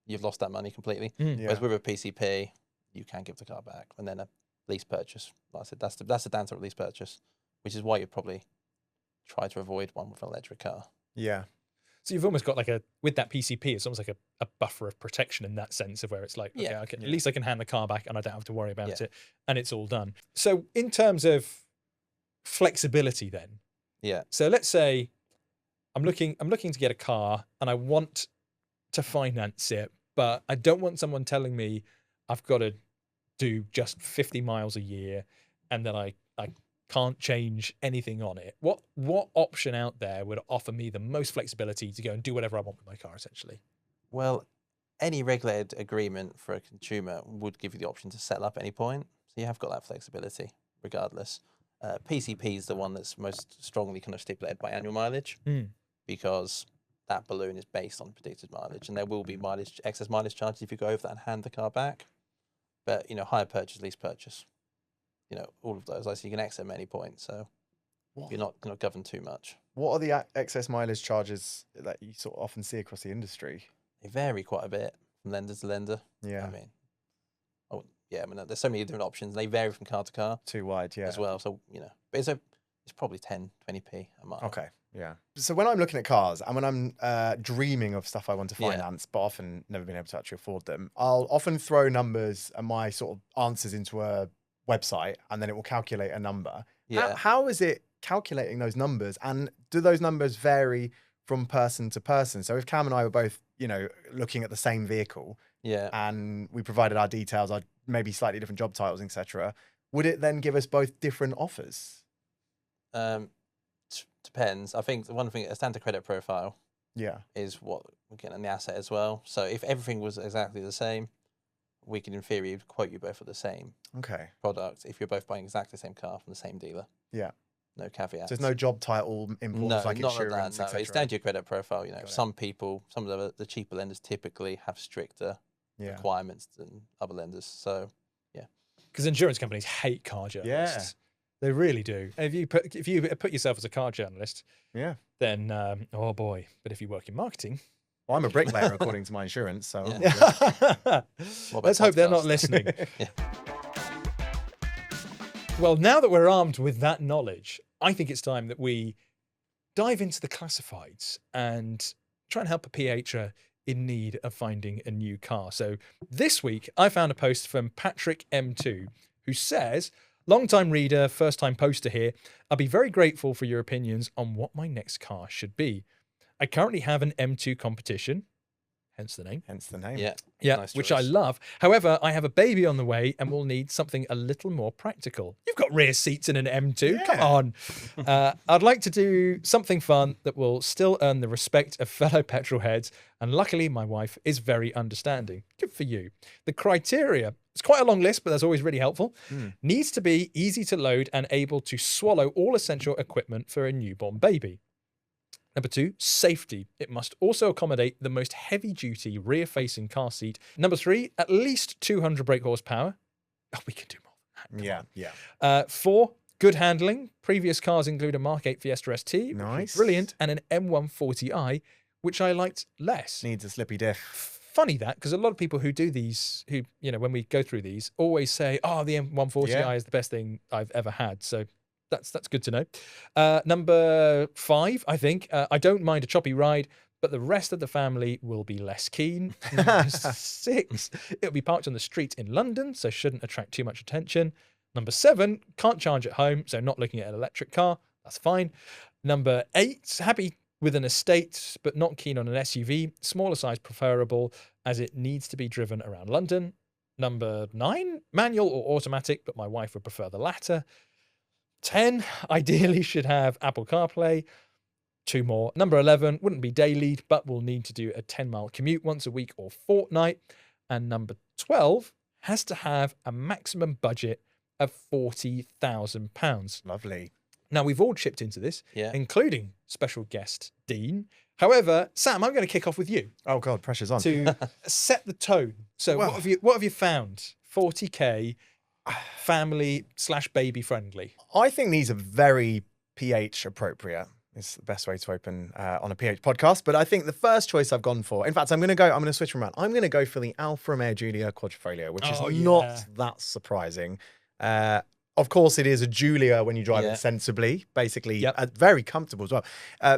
you've lost that money completely. Whereas with a PCP, you can give the car back. And then a lease purchase, like I said, that's the downside of lease purchase, which is why you'd probably try to avoid one with an electric car. Yeah. So you've almost got with that PCP, it's almost like a buffer of protection in that sense of where it's like, okay, at least I can hand the car back and I don't have to worry about it, and it's all done. So in terms of flexibility then, so let's say I'm looking to get a car and I want to finance it, but I don't want someone telling me I've got to do just 50 miles a year and then I can't change anything on it. What option out there would offer me the most flexibility to go and do whatever I want with my car, essentially? Well, any regulated agreement for a consumer would give you the option to settle up at any point. So you have got that flexibility regardless. PCP is the one that's most strongly kind of stipulated by annual mileage because that balloon is based on predicted mileage, and there will be excess mileage charges if you go over that and hand the car back. But, hire purchase, lease purchase, all of those, you can exit at any point. So you're not governed too much. What are the excess mileage charges that you sort of often see across the industry? They vary quite a bit from lender to lender. Yeah. There's so many different options. They vary from car to car. Too wide, yeah. As well. So, but it's probably 10, 20p a mile. Okay, yeah. So when I'm looking at cars and when I'm dreaming of stuff I want to finance, but often never been able to actually afford them, I'll often throw numbers and my sort of answers into a website, and then it will calculate a number. Yeah. How is it calculating those numbers, and do those numbers vary from person to person? So if Cam and I were both, looking at the same vehicle, and we provided our details, our maybe slightly different job titles, etc., would it then give us both different offers? Depends. I think the one thing, a standard credit profile, Yeah, is what we're getting on the asset as well. So if everything was exactly the same, we could in theory quote you both for the same okay, product if you're both buying exactly the same car from the same dealer. Yeah. No caveats. So there's no job title importance like not insurance, that. No, etc. it's down to your credit profile. Got it. Some of the cheaper lenders typically have stricter requirements than other lenders. So Because insurance companies hate car journalists. They really do. And if you put yourself as a car journalist, then oh boy. But if you work in marketing, Well, I'm a bricklayer according to my insurance, so let's hope they're not listening. Well, now that we're armed with that knowledge, I think it's time that we dive into the classifieds and try and help a PHer in need of finding a new car. So this week, I found a post from Patrick M2 who says, long-time reader, first-time poster here, I'll be very grateful for your opinions on what my next car should be. I currently have an M2 competition. hence the name. Hence the name. Yeah. Yeah, Nice which I choice. love. However, I have a baby on the way and will need something a little more practical. You've got rear seats in an M2. Come Yeah. on. I'd like to do something fun that will still earn the respect of fellow petrol heads. And luckily, my wife is very understanding. Good for you. The criteria, it's quite a long list, but that's always really helpful. Needs to be easy to load and able to swallow all essential equipment for a newborn baby. Number 2, safety. It must also accommodate the most heavy-duty rear-facing car seat. Number 3, at least 200 brake horsepower. Oh, we can do more than that. Come Yeah. on. 4, good handling. Previous cars include a Mark 8 Fiesta ST, which was Nice. brilliant, and an M140i, which I liked less. Needs a slippy diff. Funny that, because a lot of people who do these, who, when we go through these, always say, oh, the M140i Yeah. is the best thing I've ever had. So that's good to know. Number 5, I think, I don't mind a choppy ride, but the rest of the family will be less keen. Number 6, it'll be parked on the street in London, so shouldn't attract too much attention. Number 7, can't charge at home, so not looking at an electric car. That's fine. Number 8, happy with an estate, but not keen on an SUV. Smaller size preferable, as it needs to be driven around London. Number 9, manual or automatic, but my wife would prefer the latter. 10, ideally should have Apple CarPlay. 2 more. Number 11, wouldn't be daily, but will need to do a 10-mile commute once a week or fortnight. And number 12 has to have a maximum budget of £40,000. Lovely. Now, we've all chipped into this, Yeah. including special guest Dean. However, Sam, I'm going to kick off with you Oh God, pressure's on. to set the tone. So Well- what have you found? 40k, family/baby friendly. I think these are very pH appropriate. It's the best way to open on a pH podcast. But I think the first choice I've gone for, in fact, I'm going to switch them around. I'm going to go for the Alfa Romeo Giulia Quadrifoglio, which is Oh, not yeah. that surprising. Of course, it is a Giulia when you drive Yeah. it sensibly, basically Yep. very comfortable as well.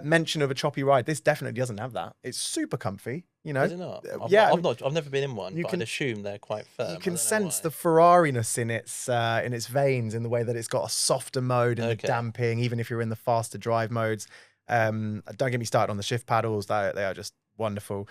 Mention of a choppy ride. This definitely doesn't have that. It's super comfy, you know. Is it not? Yeah, I've never been in one, you but can- I'd assume they're quite firm. You can sense the Ferrariness in its veins, in the way that it's got a softer mode and the Okay. damping, even if you're in the faster drive modes. Don't get me started on the shift paddles; they are just wonderful.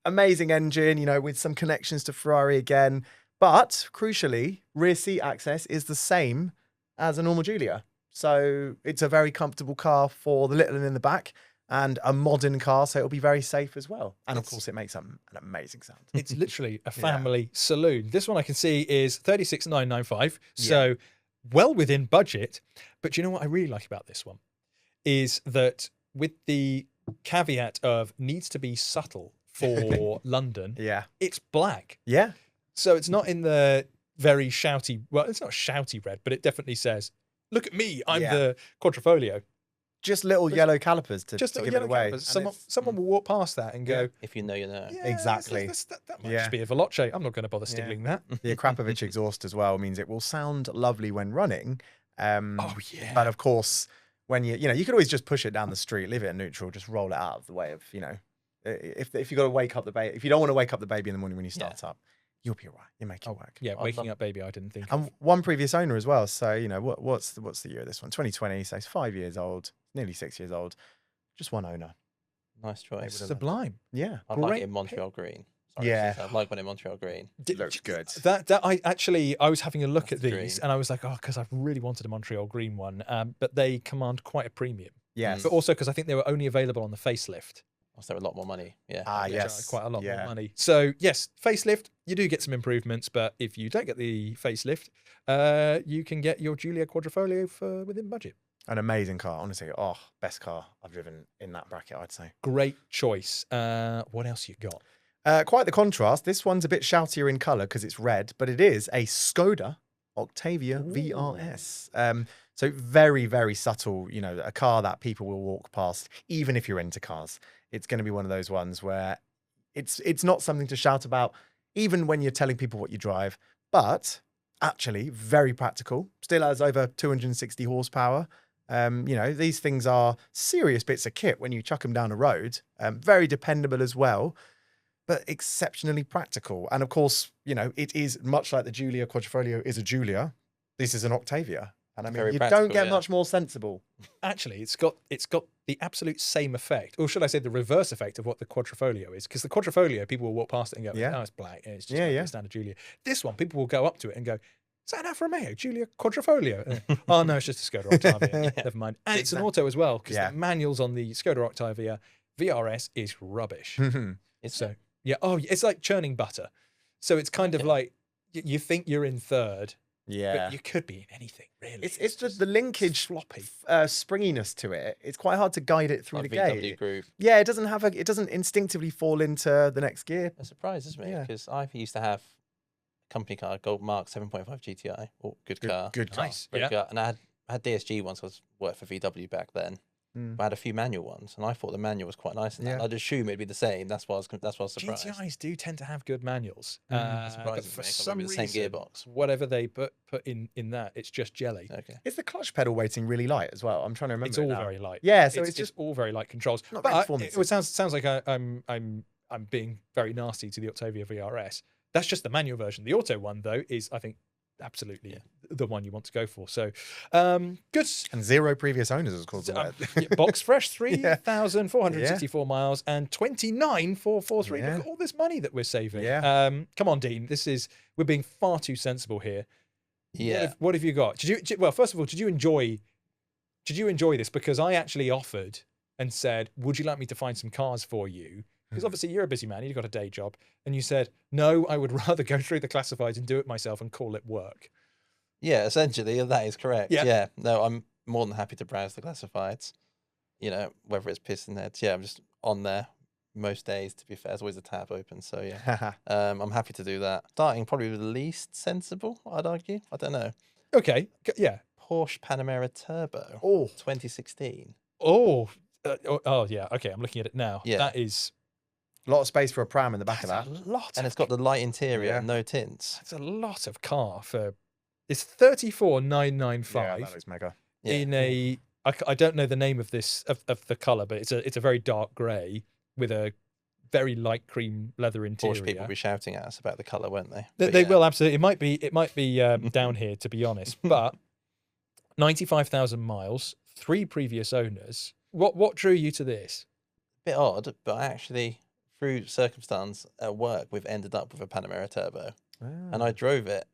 Amazing engine, with some connections to Ferrari again. But crucially, rear seat access is the same as a normal Giulia, so it's a very comfortable car for the little one in the back, and a modern car, so it'll be very safe as well. And of course, it makes an amazing sound. It's literally a family saloon. This one I can see is 36,995, so well within budget. But you know what I really like about this one is that, with the caveat of needs to be subtle for London, Yeah, it's black. yeah. So it's not in the very shouty, well, it's not shouty red, but it definitely says, look at me, I'm Yeah. the Quadrifoglio. Just little yellow calipers to Just give yellow it away. calipers. And Someone will walk past that and go, If you know, you know. yeah, Exactly. that might Yeah. just be a Veloce. I'm not going to bother stealing that. the Akrapovic exhaust as well means it will sound lovely when running. Oh, yeah. But of course, when you could always just push it down the street, leave it in neutral, just roll it out of the way of, if you got to wake up the baby, if you don't want to wake up the baby in the morning when you start up, you'll be all right. You make it work. Yeah, I'd waking love- up baby, I didn't think. And one previous owner as well. So, what's the year of this one? 2020. So it's 5 years old, nearly 6 years old. Just one owner. Nice choice. Sublime. Yeah. I'd like Great it in Montreal green. Sorry, Yeah. I'd like one in Montreal green. Looks good. That I was having a look at That's the these dream. and I was like, because I really wanted a Montreal green one, but they command quite a premium. Yes. But also because I think they were only available on the facelift. Was there a lot more money? Yeah. Ah, Which are yes. quite a lot Yeah. more money. So yes, facelift, you do get some improvements, but if you don't get the facelift, you can get your Giulia Quadrifoglio for within budget. An amazing car, honestly. Oh, best car I've driven in that bracket, I'd say. Great choice. What else you got? Quite the contrast. This one's a bit shoutier in colour because it's red, but it is a Skoda Octavia VRS. So very, very subtle, a car that people will walk past, even if you're into cars. It's going to be one of those ones where it's not something to shout about, even when you're telling people what you drive, but actually very practical. Still has over 260 horsepower. These things are serious bits of kit when you chuck them down a road. Very dependable as well, but exceptionally practical. And of course, it is much like the Giulia Quadrifoglio is a Giulia. This is an Octavia. And I mean, Very you don't practical, get yeah. much more sensible. Actually, it's got the absolute same effect, or should I say the reverse effect of what the Quadrifoglio is? Because the Quadrifoglio, people will walk past it and go, Yeah. "Oh, it's black. It's just Yeah, like yeah. a standard Giulia." This one, people will go up to it and go, "Is that an Alfa Romeo Giulia Quadrifoglio?" Oh no, it's just a Skoda Octavia. Never mind. And it's an auto as well, because Yeah. the manuals on the Skoda Octavia VRS is rubbish. It's So yeah, it's like churning butter. So it's kind of Okay. like you think you're in third, Yeah. but you could be in anything really. It's just the linkage floppy. springiness to it. It's quite hard to guide it through like the VW gate. group. Yeah, it doesn't instinctively fall into the next gear. It surprises me Yeah. because I used to have a company car, Gold Mark 7.5 GTI, or good car. Good car. Nice. Great Yeah. car. And I had DSG ones. I was worked for VW back then. Mm. But I had a few manual ones, and I thought the manual was quite nice. Yeah. I'd assume it'd be the same. That's why I was surprised. GTIs do tend to have good manuals. Surprises But me, for 'cause some maybe the same reason, gearbox. whatever they put in that, it's just jelly. Okay. Is the clutch pedal weighting really light as well? I'm trying to remember. It's it all now. very light. Yeah, so it's just all very light controls. Not But very performance-y. it sounds like I'm being very nasty to the Octavia VRS. That's just the manual version. The auto one though is, I think, absolutely the one you want to go for. So good. and 0 previous owners is called. Box fresh, 3,464 miles and 29,443. Yeah. Look at all this money that we're saving. Yeah. Come on, Dean. We're being far too sensible here. Yeah. What have you got? Well, first of all, did you enjoy this? Because I actually offered and said, would you like me to find some cars for you? Because obviously you're a busy man, you've got a day job. And you said, no, I would rather go through the classifieds and do it myself and call it work. Yeah, essentially, that is correct. Yeah. Yeah. No, I'm more than happy to browse the classifieds. You know, whether it's piston heads. Yeah, I'm just on there most days, to be fair. There's always a tab open. So, yeah. I'm happy to do that. Starting probably with the least sensible, I'd argue. I don't know. Okay. Yeah. Porsche Panamera Turbo. Oh. 2016. Oh, yeah. Okay. I'm looking at it now. Yeah. That is A lot of space for a pram in the back of that. a lot. And it's got the light interior Yeah. and no tints. That's a lot of car for. It's 34,995 Yeah, that looks mega. Yeah. in a. I don't know the name of this of the color, but it's a very dark grey with a very light cream leather interior. Porsche people will be shouting at us about the colour, won't they? They, But they yeah. will absolutely. It might be down here, to be honest. But 95,000 miles, 3 previous owners. What drew you to this? Bit odd, but actually, through circumstance at work, we've ended up with a Panamera Turbo. And I drove it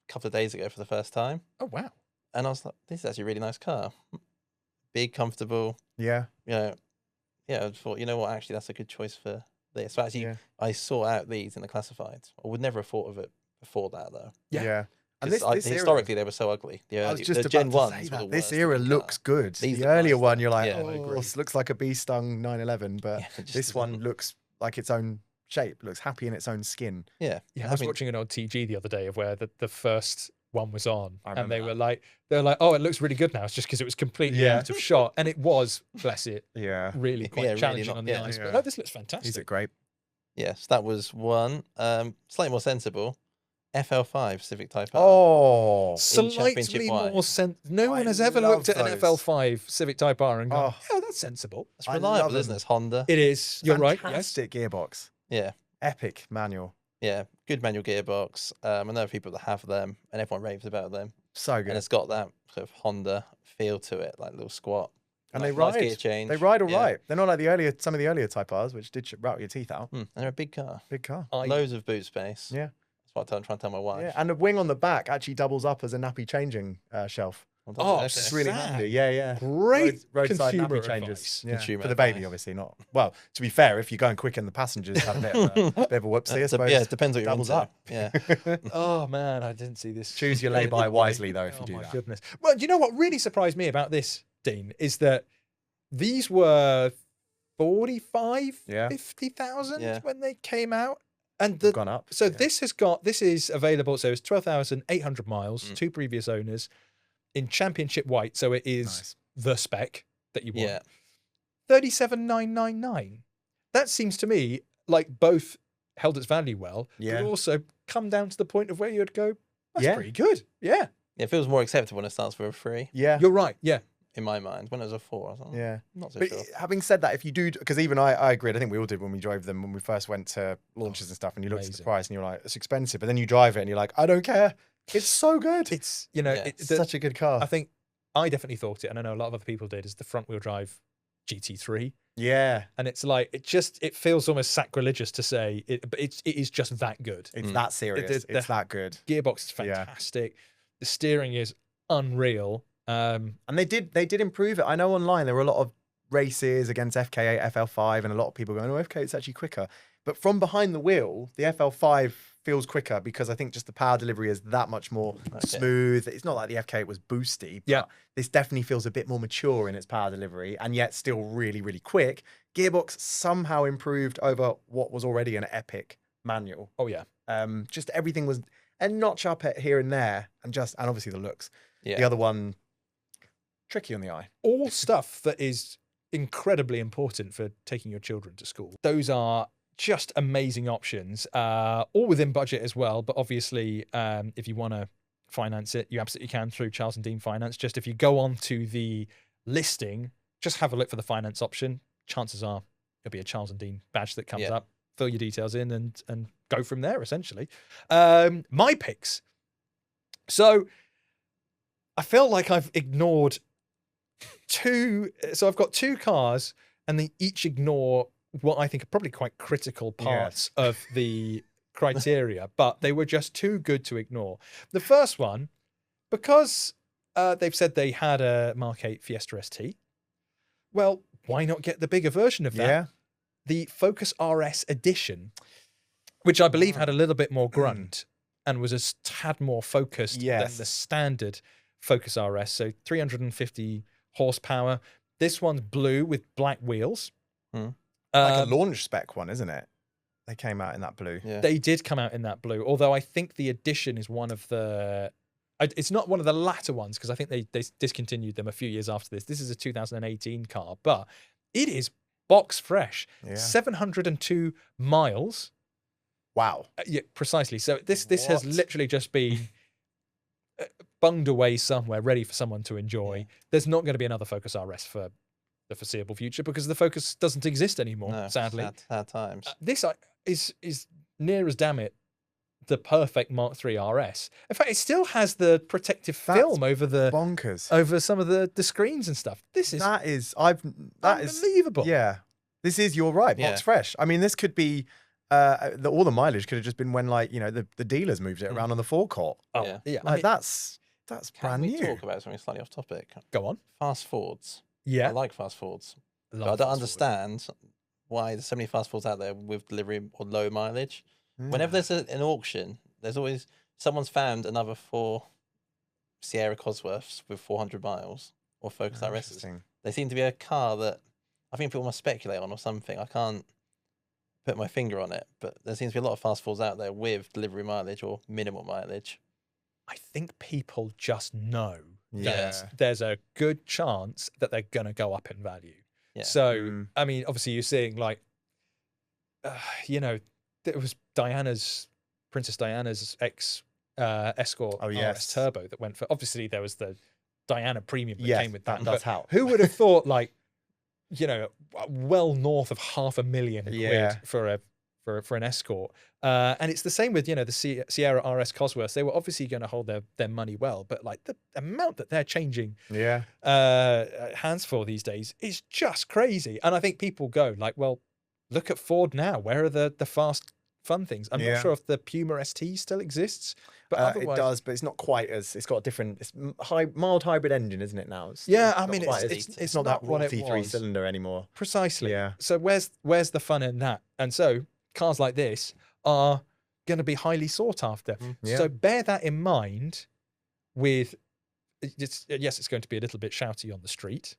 a couple of days ago for the first time. Oh wow! And I was like, this is actually a really nice car. Big, comfortable. Yeah. You know, yeah, I thought, you know what, actually, that's a good choice for this. So actually, Yeah. I sought out these in the classifieds. I would never have thought of it before that, though. Yeah. Yeah. And 'Cause this era, historically, they were so ugly. The, I was early, just the about Gen to 1s say were that. the This worst era looking car. looks good. These The look earlier nice, one, though. you're like, Yeah, I oh, agree. this looks like a bee stung 911, but Yeah, it just this one doesn't- looks like its own shape. Looks happy in its own skin. Yeah. Yeah, I was mean, watching an old TG the other day of where the first one was on, I and remember they that. were like, oh, it looks really good now. It's just because it was completely Yeah. out of shot, and it was, bless it, Yeah. really quite Yeah, really challenging not- on the yeah. eyes. Yeah. But no, this looks fantastic. Is it great? Yes, that was one. Slightly more sensible. FL5 Civic Type R. Oh. Slightly championship more wise. No I one has ever love looked at an those. FL5 Civic Type R and gone, Oh. oh, that's sensible. It's I reliable, love isn't it? them. It's Honda. It is. You're right. Yes. Fantastic gearbox. Yeah. Epic manual. Yeah. Good manual gearbox. I know people that have them and everyone raves about them. So good. And it's got that sort of Honda feel to it, like little squat. And Nice- they nice ride. gear change. They ride all Yeah. right. They're not like some of the earlier Type Rs, which did rattle your teeth out. And they're a big car. Big car. Loads of boot space. Yeah. That's what I'm trying to tell my wife. Yeah. And the wing on the back actually doubles up as a nappy changing shelf. Well, does Oh, it? Okay. It's really Sad. handy. Yeah, yeah. Great Roadside consumer nappy changes. advice. Yeah. Consumer For the baby, advice. obviously not. Well, to be fair, if you're going quick and the passengers have a bit of a whoopsie, I suppose. Yeah, it depends what you're doubles into. up. Yeah. Oh man, I didn't see this. Choose your lay-by wisely, though, if you do my that. goodness. Well, do you know what really surprised me about this, Dean, is that these were 45, Yeah. 50,000 Yeah. when they came out. And They've gone up. so yeah. this is available. So it's 12,800 miles, Mm. 2 previous owners in championship white. So it is Nice. the spec that you want. Yeah. 37,999. That seems to me like both held its value well, Yeah. but also come down to the point of where you'd go, that's Yeah. pretty good. Yeah. It feels more acceptable when it starts with a 3, Yeah. You're right. Yeah. in my mind. When it was a 4, I was like, Yeah. not so But sure. having said that, if you do, because even I agreed, I think we all did when we drove them when we first went to launches and stuff, and you looked at the Amazing. price and you're like, it's expensive. But then you drive it and you're like, I don't care. It's so good. It's, you know, Yeah. It's such a good car. I think I definitely thought it, and I know a lot of other people did, is the front wheel drive GT3. Yeah. And it's like, it feels almost sacrilegious to say it, but it is just that good. It's that serious. the- It's that good. Gearbox is Yeah. fantastic. The steering is unreal. And they did improve it. I know online there were a lot of races against FK8, FL5, and a lot of people going, "Oh, FK8's actually quicker." But from behind the wheel, the FL5 feels quicker because I think just the power delivery is that much more smooth. It's not like the FK8 was boosty, but this definitely feels a bit more mature in its power delivery, and yet still really, really quick. Gearbox somehow improved over what was already an epic manual. Oh yeah. Just everything was a notch up at here and there, and obviously the looks. Yeah. The other one, tricky on the eye. All stuff that is incredibly important for taking your children to school. Those are just amazing options, all within budget as well. But obviously, if you want to finance it, you absolutely can through Charles and Dean Finance. Just if you go on to the listing, just have a look for the finance option. Chances are there'll be a Charles and Dean badge that comes up. Fill your details in and go from there, essentially. My picks. So I feel like I've ignored so I've got two cars, and they each ignore what I think are probably quite critical parts of the criteria, but they were just too good to ignore. The first one, because they've said they had a Mark 8 Fiesta ST, well, why not get the bigger version of that? Yeah. The Focus RS edition, which I believe had a little bit more grunt and was a tad more focused than the standard Focus RS. So 350 horsepower. This one's blue with black wheels. Like a launch spec one, isn't it? They came out in that blue. Yeah. They did come out in that blue, although I think the edition is one of the... It's not one of the latter ones, because I think they discontinued them a few years after this. This is a 2018 car, but it is box fresh. Yeah. 702 miles. Wow. Yeah, precisely. So this has literally just been bunged away somewhere, ready for someone to enjoy. There's not going to be another Focus RS for the foreseeable future because the Focus doesn't exist anymore, sadly. Sad times. This is near as damn it the perfect Mark III RS. In fact, it still has the protective film over the bonkers over some of the screens and stuff. That is unbelievable. Yeah, this is, you're right, box fresh. I mean, this could be all the mileage could have just been when, like, you know, the dealers moved it around on the forecourt. Oh yeah, like, that's brand new. Can we talk about something slightly off topic? Go on. Fast Fords. Yeah, I like fast Fords. But I don't understand why there's so many fast Fords out there with delivery or low mileage. Whenever there's an auction, there's always someone's found another 4 Sierra Cosworths with 400 miles or Focus RSs. They seem to be a car that I think people must speculate on or something. I can't put my finger on it, but there seems to be a lot of fast Fords out there with delivery mileage or minimal mileage. I think people just know that there's a good chance that they're going to go up in value. Yeah. So, I mean, obviously you're seeing, like, you know, it was Princess Diana's ex Escort RS Turbo that went for, obviously there was the Diana Premium that came with that. That's how. Who would have thought, like, you know, well north of $500,000 quid for an Escort. And it's the same with, you know, the Sierra RS Cosworths. They were obviously going to hold their money well, but like the amount that they're changing hands for these days is just crazy. And I think people go like, well, look at Ford now. Where are the fast fun things? I'm not sure if the Puma ST still exists, but otherwise... it does, but it's not quite as, it's got a different, it's mild hybrid engine, isn't it now? I mean, it's not that what it T3 was. cylinder anymore. Precisely. Yeah. So where's the fun in that? And so cars like this are going to be highly sought after. So bear that in mind. Yes, it's going to be a little bit shouty on the street.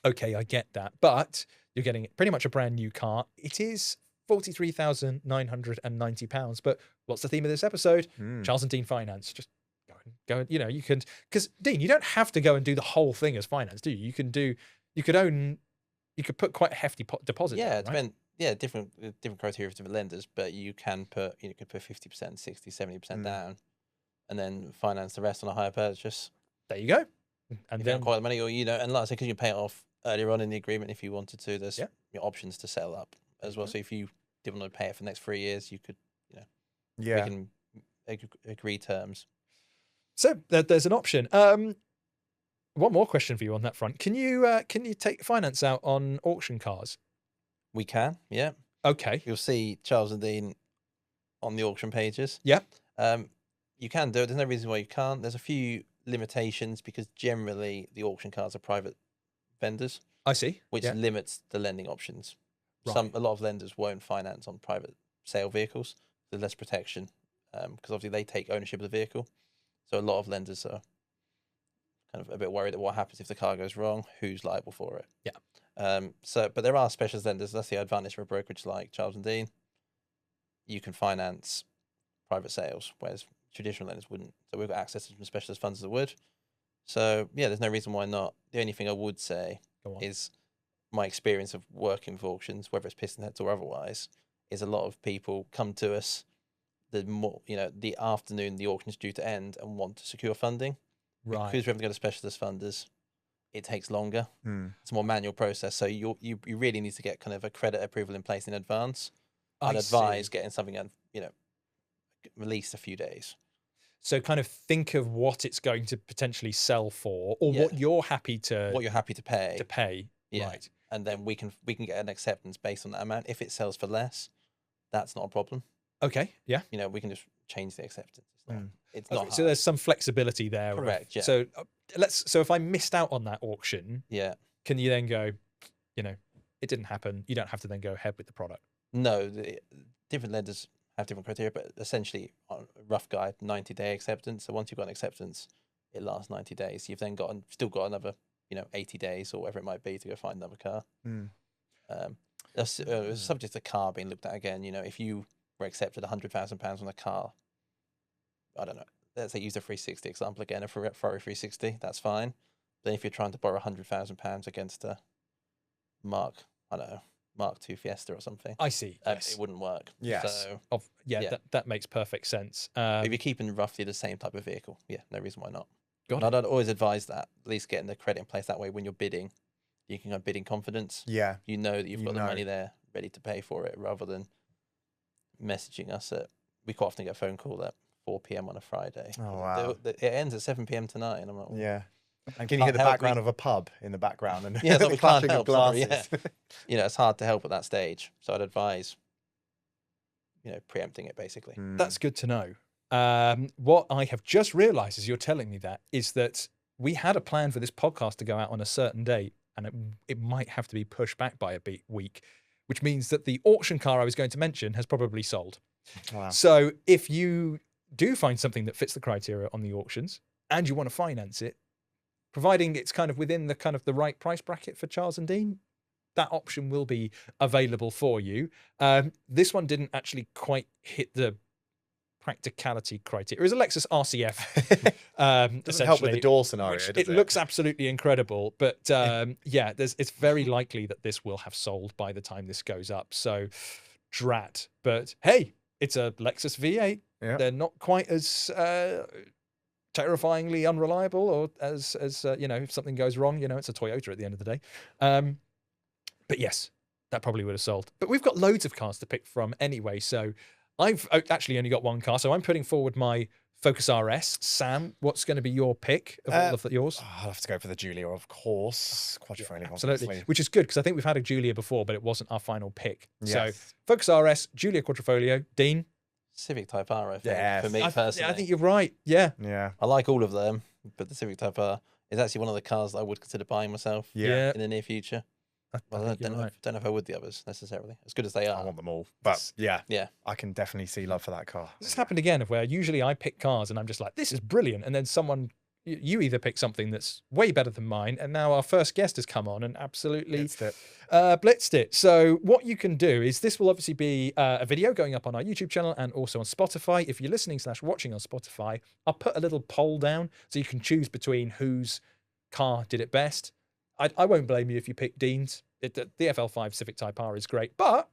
Okay, I get that, but you're getting pretty much a brand new car. It is £43,990. But what's the theme of this episode? Charles and Dean Finance. Just go. You know, you can, because Dean, you don't have to go and do the whole thing as finance, do you? You could put quite a hefty deposit. Yeah, down, right? Different criteria for different lenders, but you could put 50%, 60, 70% down, and then finance the rest on a higher purchase. There you go. And if then you don't quite the money, or and like I said, because you can pay it off earlier on in the agreement if you wanted to. There's options to settle up as well. So if you didn't want to pay it for the next 3 years, you could, we can agree terms. So there's an option. One more question for you on that front. Can you take finance out on auction cars? We can, yeah. Okay. You'll see Charles and Dean on the auction pages. Yeah. You can do it. There's no reason why you can't. There's a few limitations because generally the auction cars are private vendors, I see. which Yeah. limits the lending options. Right. A lot of lenders won't finance on private sale vehicles. There's less protection because obviously they take ownership of the vehicle. So a lot of lenders are kind of a bit worried that what happens if the car goes wrong, who's liable for it. Yeah. But there are specialist lenders. That's the advantage for a brokerage like Charles and Dean. You can finance private sales, whereas traditional lenders wouldn't. So we've got access to some specialist funds that would. So yeah, there's no reason why not. The only thing I would say Go on. is my experience of working with auctions, whether it's piston heads or otherwise, is a lot of people come to us the afternoon the auction's due to end and want to secure funding. Right. Because we haven't got a specialist funders, it takes longer. Mm. It's a more manual process. So you really need to get kind of a credit approval in place in advance. I'd I advise see. getting something at least a few days. So kind of think of what it's going to potentially sell for, or what you're happy to What you're happy to pay. Yeah. Right. And then we can get an acceptance based on that amount. If it sells for less, that's not a problem. Okay. Yeah. We can just change the acceptance. It's Okay, not hard. so there's some flexibility there. Correct, yeah. So so if I missed out on that auction, Yeah. can you then go, it didn't happen. You don't have to then go ahead with the product. No, the different lenders have different criteria, but essentially, on a rough guide, 90-day acceptance. So once you've got an acceptance, it lasts 90 days. You've then still got another, 80 days or whatever it might be to go find another car. Mm. It's subject to car being looked at again. If you were accepted £100,000 on a car, I don't know. Let's say use the 360 example again, a Ferrari 360. That's fine. Then if you're trying to borrow £100,000 against a Mark II Fiesta or something, I see. Yes. it wouldn't work. Yes. So Yeah. That makes perfect sense. if you're keeping roughly the same type of vehicle, no reason why not. Got And I'd always advise that, at least getting the credit in place. That way, when you're bidding, you can have bidding confidence. Yeah. You know that you've got the money there ready to pay for it, rather than messaging us we quite often get a phone call at 4 p.m. on a Friday. Oh, wow. It ends at 7 p.m. tonight, and I'm like, Yeah. And can you hear the background of a pub in the background and Yeah, the we can't clashing of help. Sorry, glasses? it's hard to help at that stage. So I'd advise, preempting it basically. That's good to know. What I have just realized as you're telling me that is that we had a plan for this podcast to go out on a certain date, and it might have to be pushed back by a week, which means that the auction car I was going to mention has probably sold. Wow. So if you do find something that fits the criteria on the auctions and you want to finance it, providing it's kind of within the right price bracket for Charles and Dean, that option will be available for you. This one didn't actually quite hit the practicality criteria. It was a Lexus RCF. Doesn't help with the door scenario, does it looks absolutely incredible, but it's very likely that this will have sold by the time this goes up. So, drat. But hey, it's a Lexus V8. Yeah. They're not quite as terrifyingly unreliable, or as if something goes wrong, it's a Toyota at the end of the day. But yes, that probably would have sold. But we've got loads of cars to pick from anyway, so I've actually only got one car, so I'm putting forward my Focus RS. Sam, what's going to be your pick of all of yours? I'll have to go for the Giulia, of course. Quadrifoglio, Absolutely. obviously. Which is good, because I think we've had a Giulia before, but it wasn't our final pick. Yes. So Focus RS, Giulia Quadrifoglio. Dean? Civic Type R, I think, Yes. for me personally. I think you're right. Yeah. Yeah. I like all of them, but the Civic Type R is actually one of the cars that I would consider buying myself Yeah. in the near future. I Well, think you're right. don't know if I would the others necessarily, as good as they I are. want them all. But yeah, Yeah. I can definitely see love for that car. This has happened again, of where usually I pick cars and I'm just like, this is brilliant. And then you either pick something that's way better than mine, and now our first guest has come on and absolutely blitzed it. So what you can do is, this will obviously be a video going up on our YouTube channel and also on Spotify. If you're listening / watching on Spotify, I'll put a little poll down so you can choose between whose car did it best. I won't blame you if you pick Dean's. The FL5 Civic Type R is great, but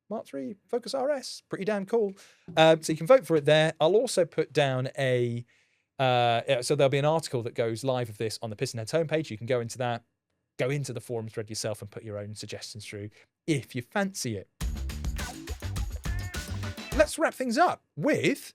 Mark III Focus RS, pretty damn cool. So you can vote for it there. I'll also put down so there'll be an article that goes live of this on the Pistonheads homepage. You can go into that, go into the forum thread yourself and put your own suggestions through if you fancy it. Let's wrap things up with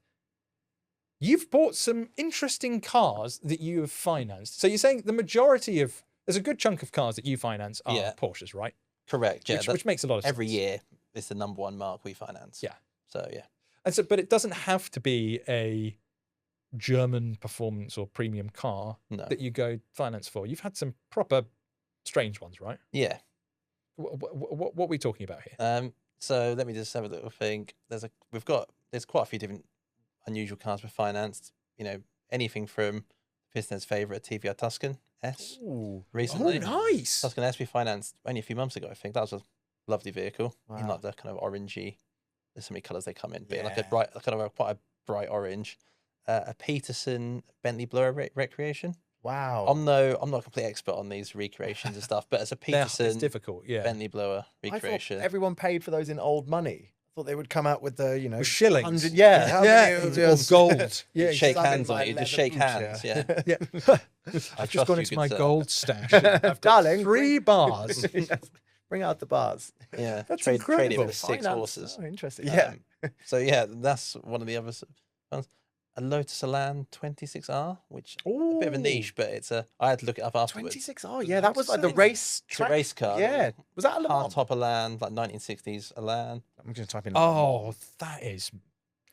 you've bought some interesting cars that you have financed. So you're saying the majority of there's a good chunk of cars that you finance are Yeah. Porsches, right? Correct. Yeah. Which makes a lot of sense. Every year is the #1 mark we finance. Yeah. So yeah. And so, but it doesn't have to be a German performance or premium car No. that you go finance for. You've had some proper strange ones, right? Yeah. What are we talking about here? So let me just have a little think. There's quite a few different unusual cars we've financed. You know, anything from Piston's favourite TVR Tuscan S Ooh. recently. Oh, nice. Tuscan S we financed only a few months ago, I think. That was a lovely vehicle. In Wow. like the kind of orangey. There's so many colours they come in, but like Yeah. a bright, kind of quite a bright orange. A Peterson Bentley Blower Recreation. Wow. I'm not a complete expert on these recreations and stuff, but as a It's Peterson difficult, yeah. Bentley Blower I thought recreation. everyone paid for those in old money. I thought they would come out with the, With shillings. 100, yeah. how Yeah, many or gold. Yeah, Shake Something hands on like it. You just leather shake boots, hands. Yeah. yeah. I I've just trust gone you, into good my sir. gold stash. I've got Darling, 3 bars. Yes. Bring out the bars. Yeah. That's Trade it for incredible. the 6 Finance. horses. Oh, interesting. Yeah. So yeah, that's one of the other ones. A Lotus Elan 26R, which a bit of a niche, but I had to look it up afterwards. 26. Oh, yeah. That was like the race It's a track. race car. Yeah. Was that a Le Hard Mans? top Elan, like 1960s Elan. I'm going to type in Le Mans. Oh, that is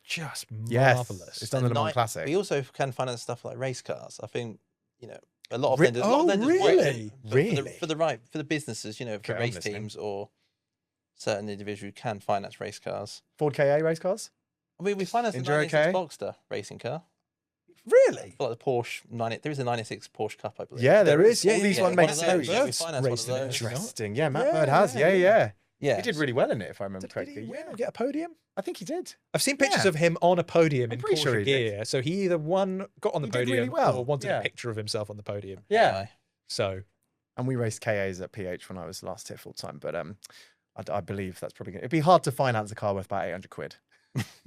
just Yes. marvelous. It's done the Le Mans Night- Classic. We also can finance stuff like race cars. I think, you know, a lot of Re- lenders, a lot of oh, lenders won't, really? but Really? for the businesses, you know, for Okay, I'm race listening. teams or certain individuals who can finance race cars. Ford KA race cars? I mean, we financed the Enduro 96 K? Boxster racing car. Really? Like the Porsche 90, there is a 96 Porsche Cup, I believe. Yeah, There is, yeah, All these yeah, one yeah. makes One of those, series. yeah, we Bird's financed one of racing it, those. actually. Interesting. Yeah, Matt Yeah, Bird has. yeah, Yeah, yeah. Yeah. He did really well in it, if I remember Did correctly. he win Yeah. or get a podium? I think he did. I've seen pictures Yeah. of him on a podium I'm in pretty Porsche sure he did. gear. So he either got on the He did podium really well, or wanted yeah. a picture of himself on the podium. Yeah. So And we raced KAs at PH when I was last here full time. But I believe that's probably going to... It'd be hard to finance a car worth about 800 quid.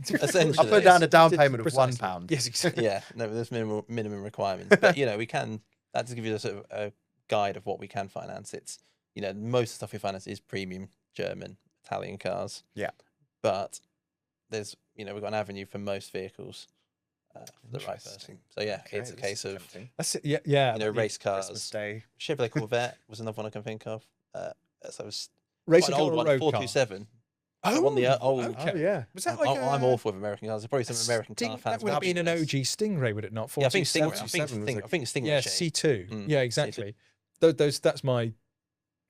Essentially. I put down a down Did- payment of precisely. £1. yes, exactly. Yeah, no, there's minimum requirements, but you know, we can. That just give you a sort of a guide of what we can finance. It's, you know, most of the stuff we finance is premium German, Italian cars. Yeah. But there's, you know, we've got an avenue for most vehicles for the right person. Interesting. So yeah, Okay, it's a this case is of, tempting. That's it. Yeah, yeah. you know, race Christmas cars. Day. Chevrolet Corvette was another one I can think of. So it was Racing quite an car old or one, road car? 427. Oh, on the old- okay. Oh, yeah. Was that I'm, like I'm a, awful with American cars. There's probably some American car fans. That would have been an watching OG this. Stingray, would it not? Yeah, I think Stingray. 427 I think Stingray. Yeah, shape. C2. Mm, Yeah, C2. exactly. Those that's my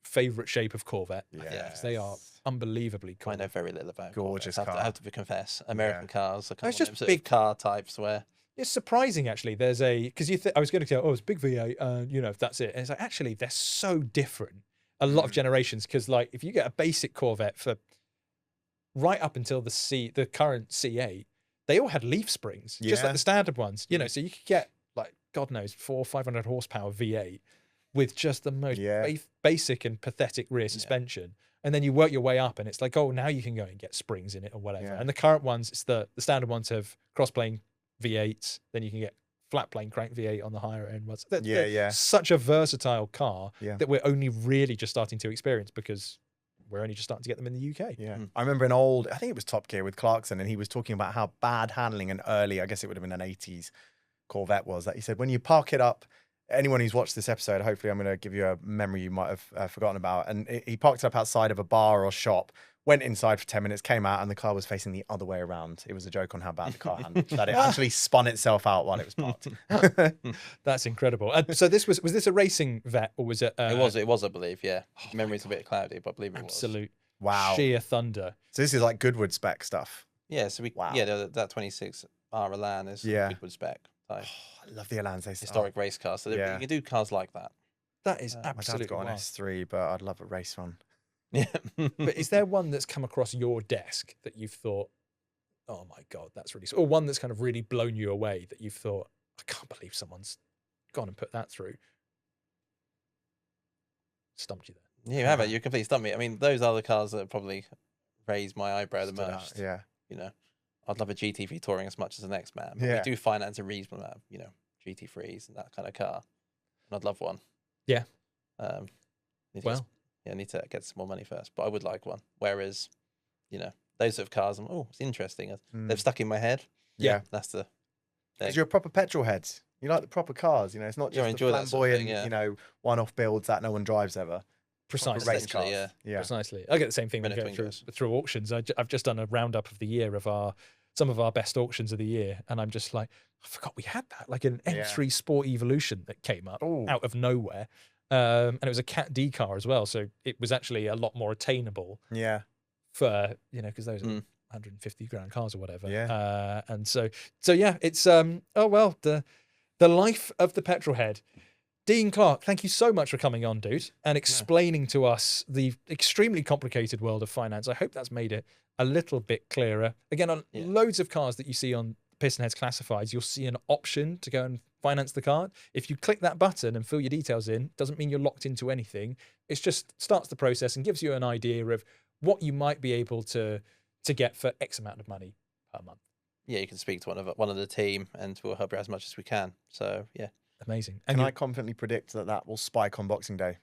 favourite shape of Corvette. Yes. They are unbelievably cool. I know very little about Gorgeous Corvettes. car. I have to confess. American cars are kind It's of just sort big- of car types where It's surprising actually. There's a because I was going to say, oh, it's big V8, you know, that's it. And it's like actually they're so different. A lot of generations because like if you get a basic Corvette for right up until the current C8, they all had leaf springs, just like Yeah. the standard ones. You know, so you could get like God knows 400-500 horsepower V8 with just the most Yeah. basic and pathetic rear suspension. And then you work your way up, and it's like, oh, now you can go and get springs in it or whatever. Yeah. And the current ones, it's the standard ones have cross-plane V8s. Then you can get flat plane crank V8 on the higher end ones. They're such a versatile car Yeah. that we're only really just starting to experience because we're only just starting to get them in the UK. Yeah. I remember an old, I think it was Top Gear with Clarkson, and he was talking about how bad handling an early, I guess it would have been an 80s Corvette was. That he said, when you park it up, anyone who's watched this episode, hopefully I'm going to give you a memory you might have forgotten about. And he parked it up outside of a bar or shop, went inside for 10 minutes, came out, and the car was facing the other way around. It was a joke on how bad the car handled, that it actually spun itself out while it was parked. That's incredible. So this was this a racing vet or was it? it was, I believe. Yeah, memory's a bit cloudy, but I believe it was. Absolute Wow. sheer thunder. So this is like Goodwood spec stuff. Yeah, so Wow. that 26R Elan is Yeah. Goodwood spec type I love the Elans. They historic race car. So Yeah. you can do cars like that. That is My My dad's absolutely got an wild. S3, but I'd love a race one. Yeah, But is there one that's come across your desk that you've thought, oh my God, that's really, or one that's kind of really blown you away that you've thought, I can't believe someone's gone and put that through? Stumped you there. you have it. You completely stumped me. I mean, those are the cars that probably raised my eyebrow the Stood out, most. Yeah. You know, I'd love a GT3 touring as much as the next man. But Yeah. we do finance a reasonable amount of, you know, GT3s and that kind of car. And I'd love one. Yeah. Need to Well, I need to get some more money first, but I would like one. Whereas, you know, those sort of cars, it's interesting. Mm. They've stuck in my head. Yeah. That's the Because you're a proper petrol head. You like the proper cars. You know, it's not Yeah, I just the enjoy that sort of flamboyant, thing, yeah. you know, one-off builds that no one drives ever. Proper Precisely. race cars. Essentially, yeah. Yeah. Precisely. I get the same thing when I Renault go Twingos. through auctions. I've just done a roundup of the year of some of our best auctions of the year, and I'm just like, I forgot we had that, like an Yeah. N3 Sport Evolution that came up Ooh. out of nowhere, and it was a Cat D car as well, so it was actually a lot more attainable Yeah. for because those are Mm. 150 grand cars or whatever. Yeah. And so yeah, it's the life of the petrolhead. Dean Clarke, thank you so much for coming on, dude, and explaining to us the extremely complicated world of finance. I hope that's made it a little bit clearer. Again, on loads of cars that you see on Pistonheads Classifieds, you'll see an option to go and finance the car. If you click that button and fill your details in, doesn't mean you're locked into anything. It just starts the process and gives you an idea of what you might be able to get for X amount of money per month. Yeah, you can speak to one of the team, and we'll help you as much as we can. So yeah. Amazing. And I confidently predict that will spike on Boxing Day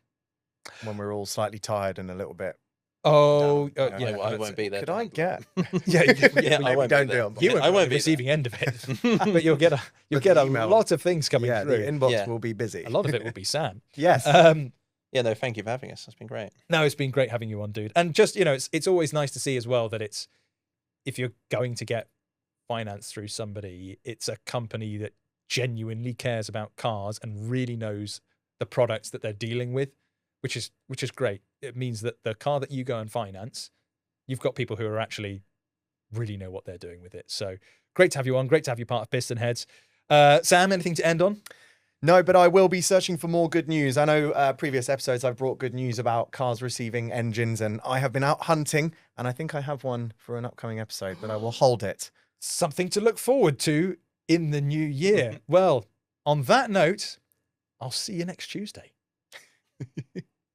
when we're all slightly tired and a little bit. Oh, down. yeah. I won't be there. Could I get? Yeah, I won't don't be do there. it. You won't I be won't the be receiving end of it, but you'll get a email. lot of things coming Yeah, through. the inbox Yeah. will be busy. A lot of it will be Sam. Yes. Yeah, no, thank you for having us. It's been great. No, it's been great having you on, dude. And just it's always nice to see as well that if you're going to get finance through somebody, it's a company that genuinely cares about cars and really knows the products that they're dealing with, which is great. It means that the car that you go and finance, you've got people who are actually really know what they're doing with it. So great to have you on. Great to have you part of Pistonheads. Sam, anything to end on? No, but I will be searching for more good news. I know previous episodes I've brought good news about cars receiving engines, and I have been out hunting, and I think I have one for an upcoming episode, but I will hold it. Something to look forward to in the new year. Well, on that note, I'll see you next Tuesday.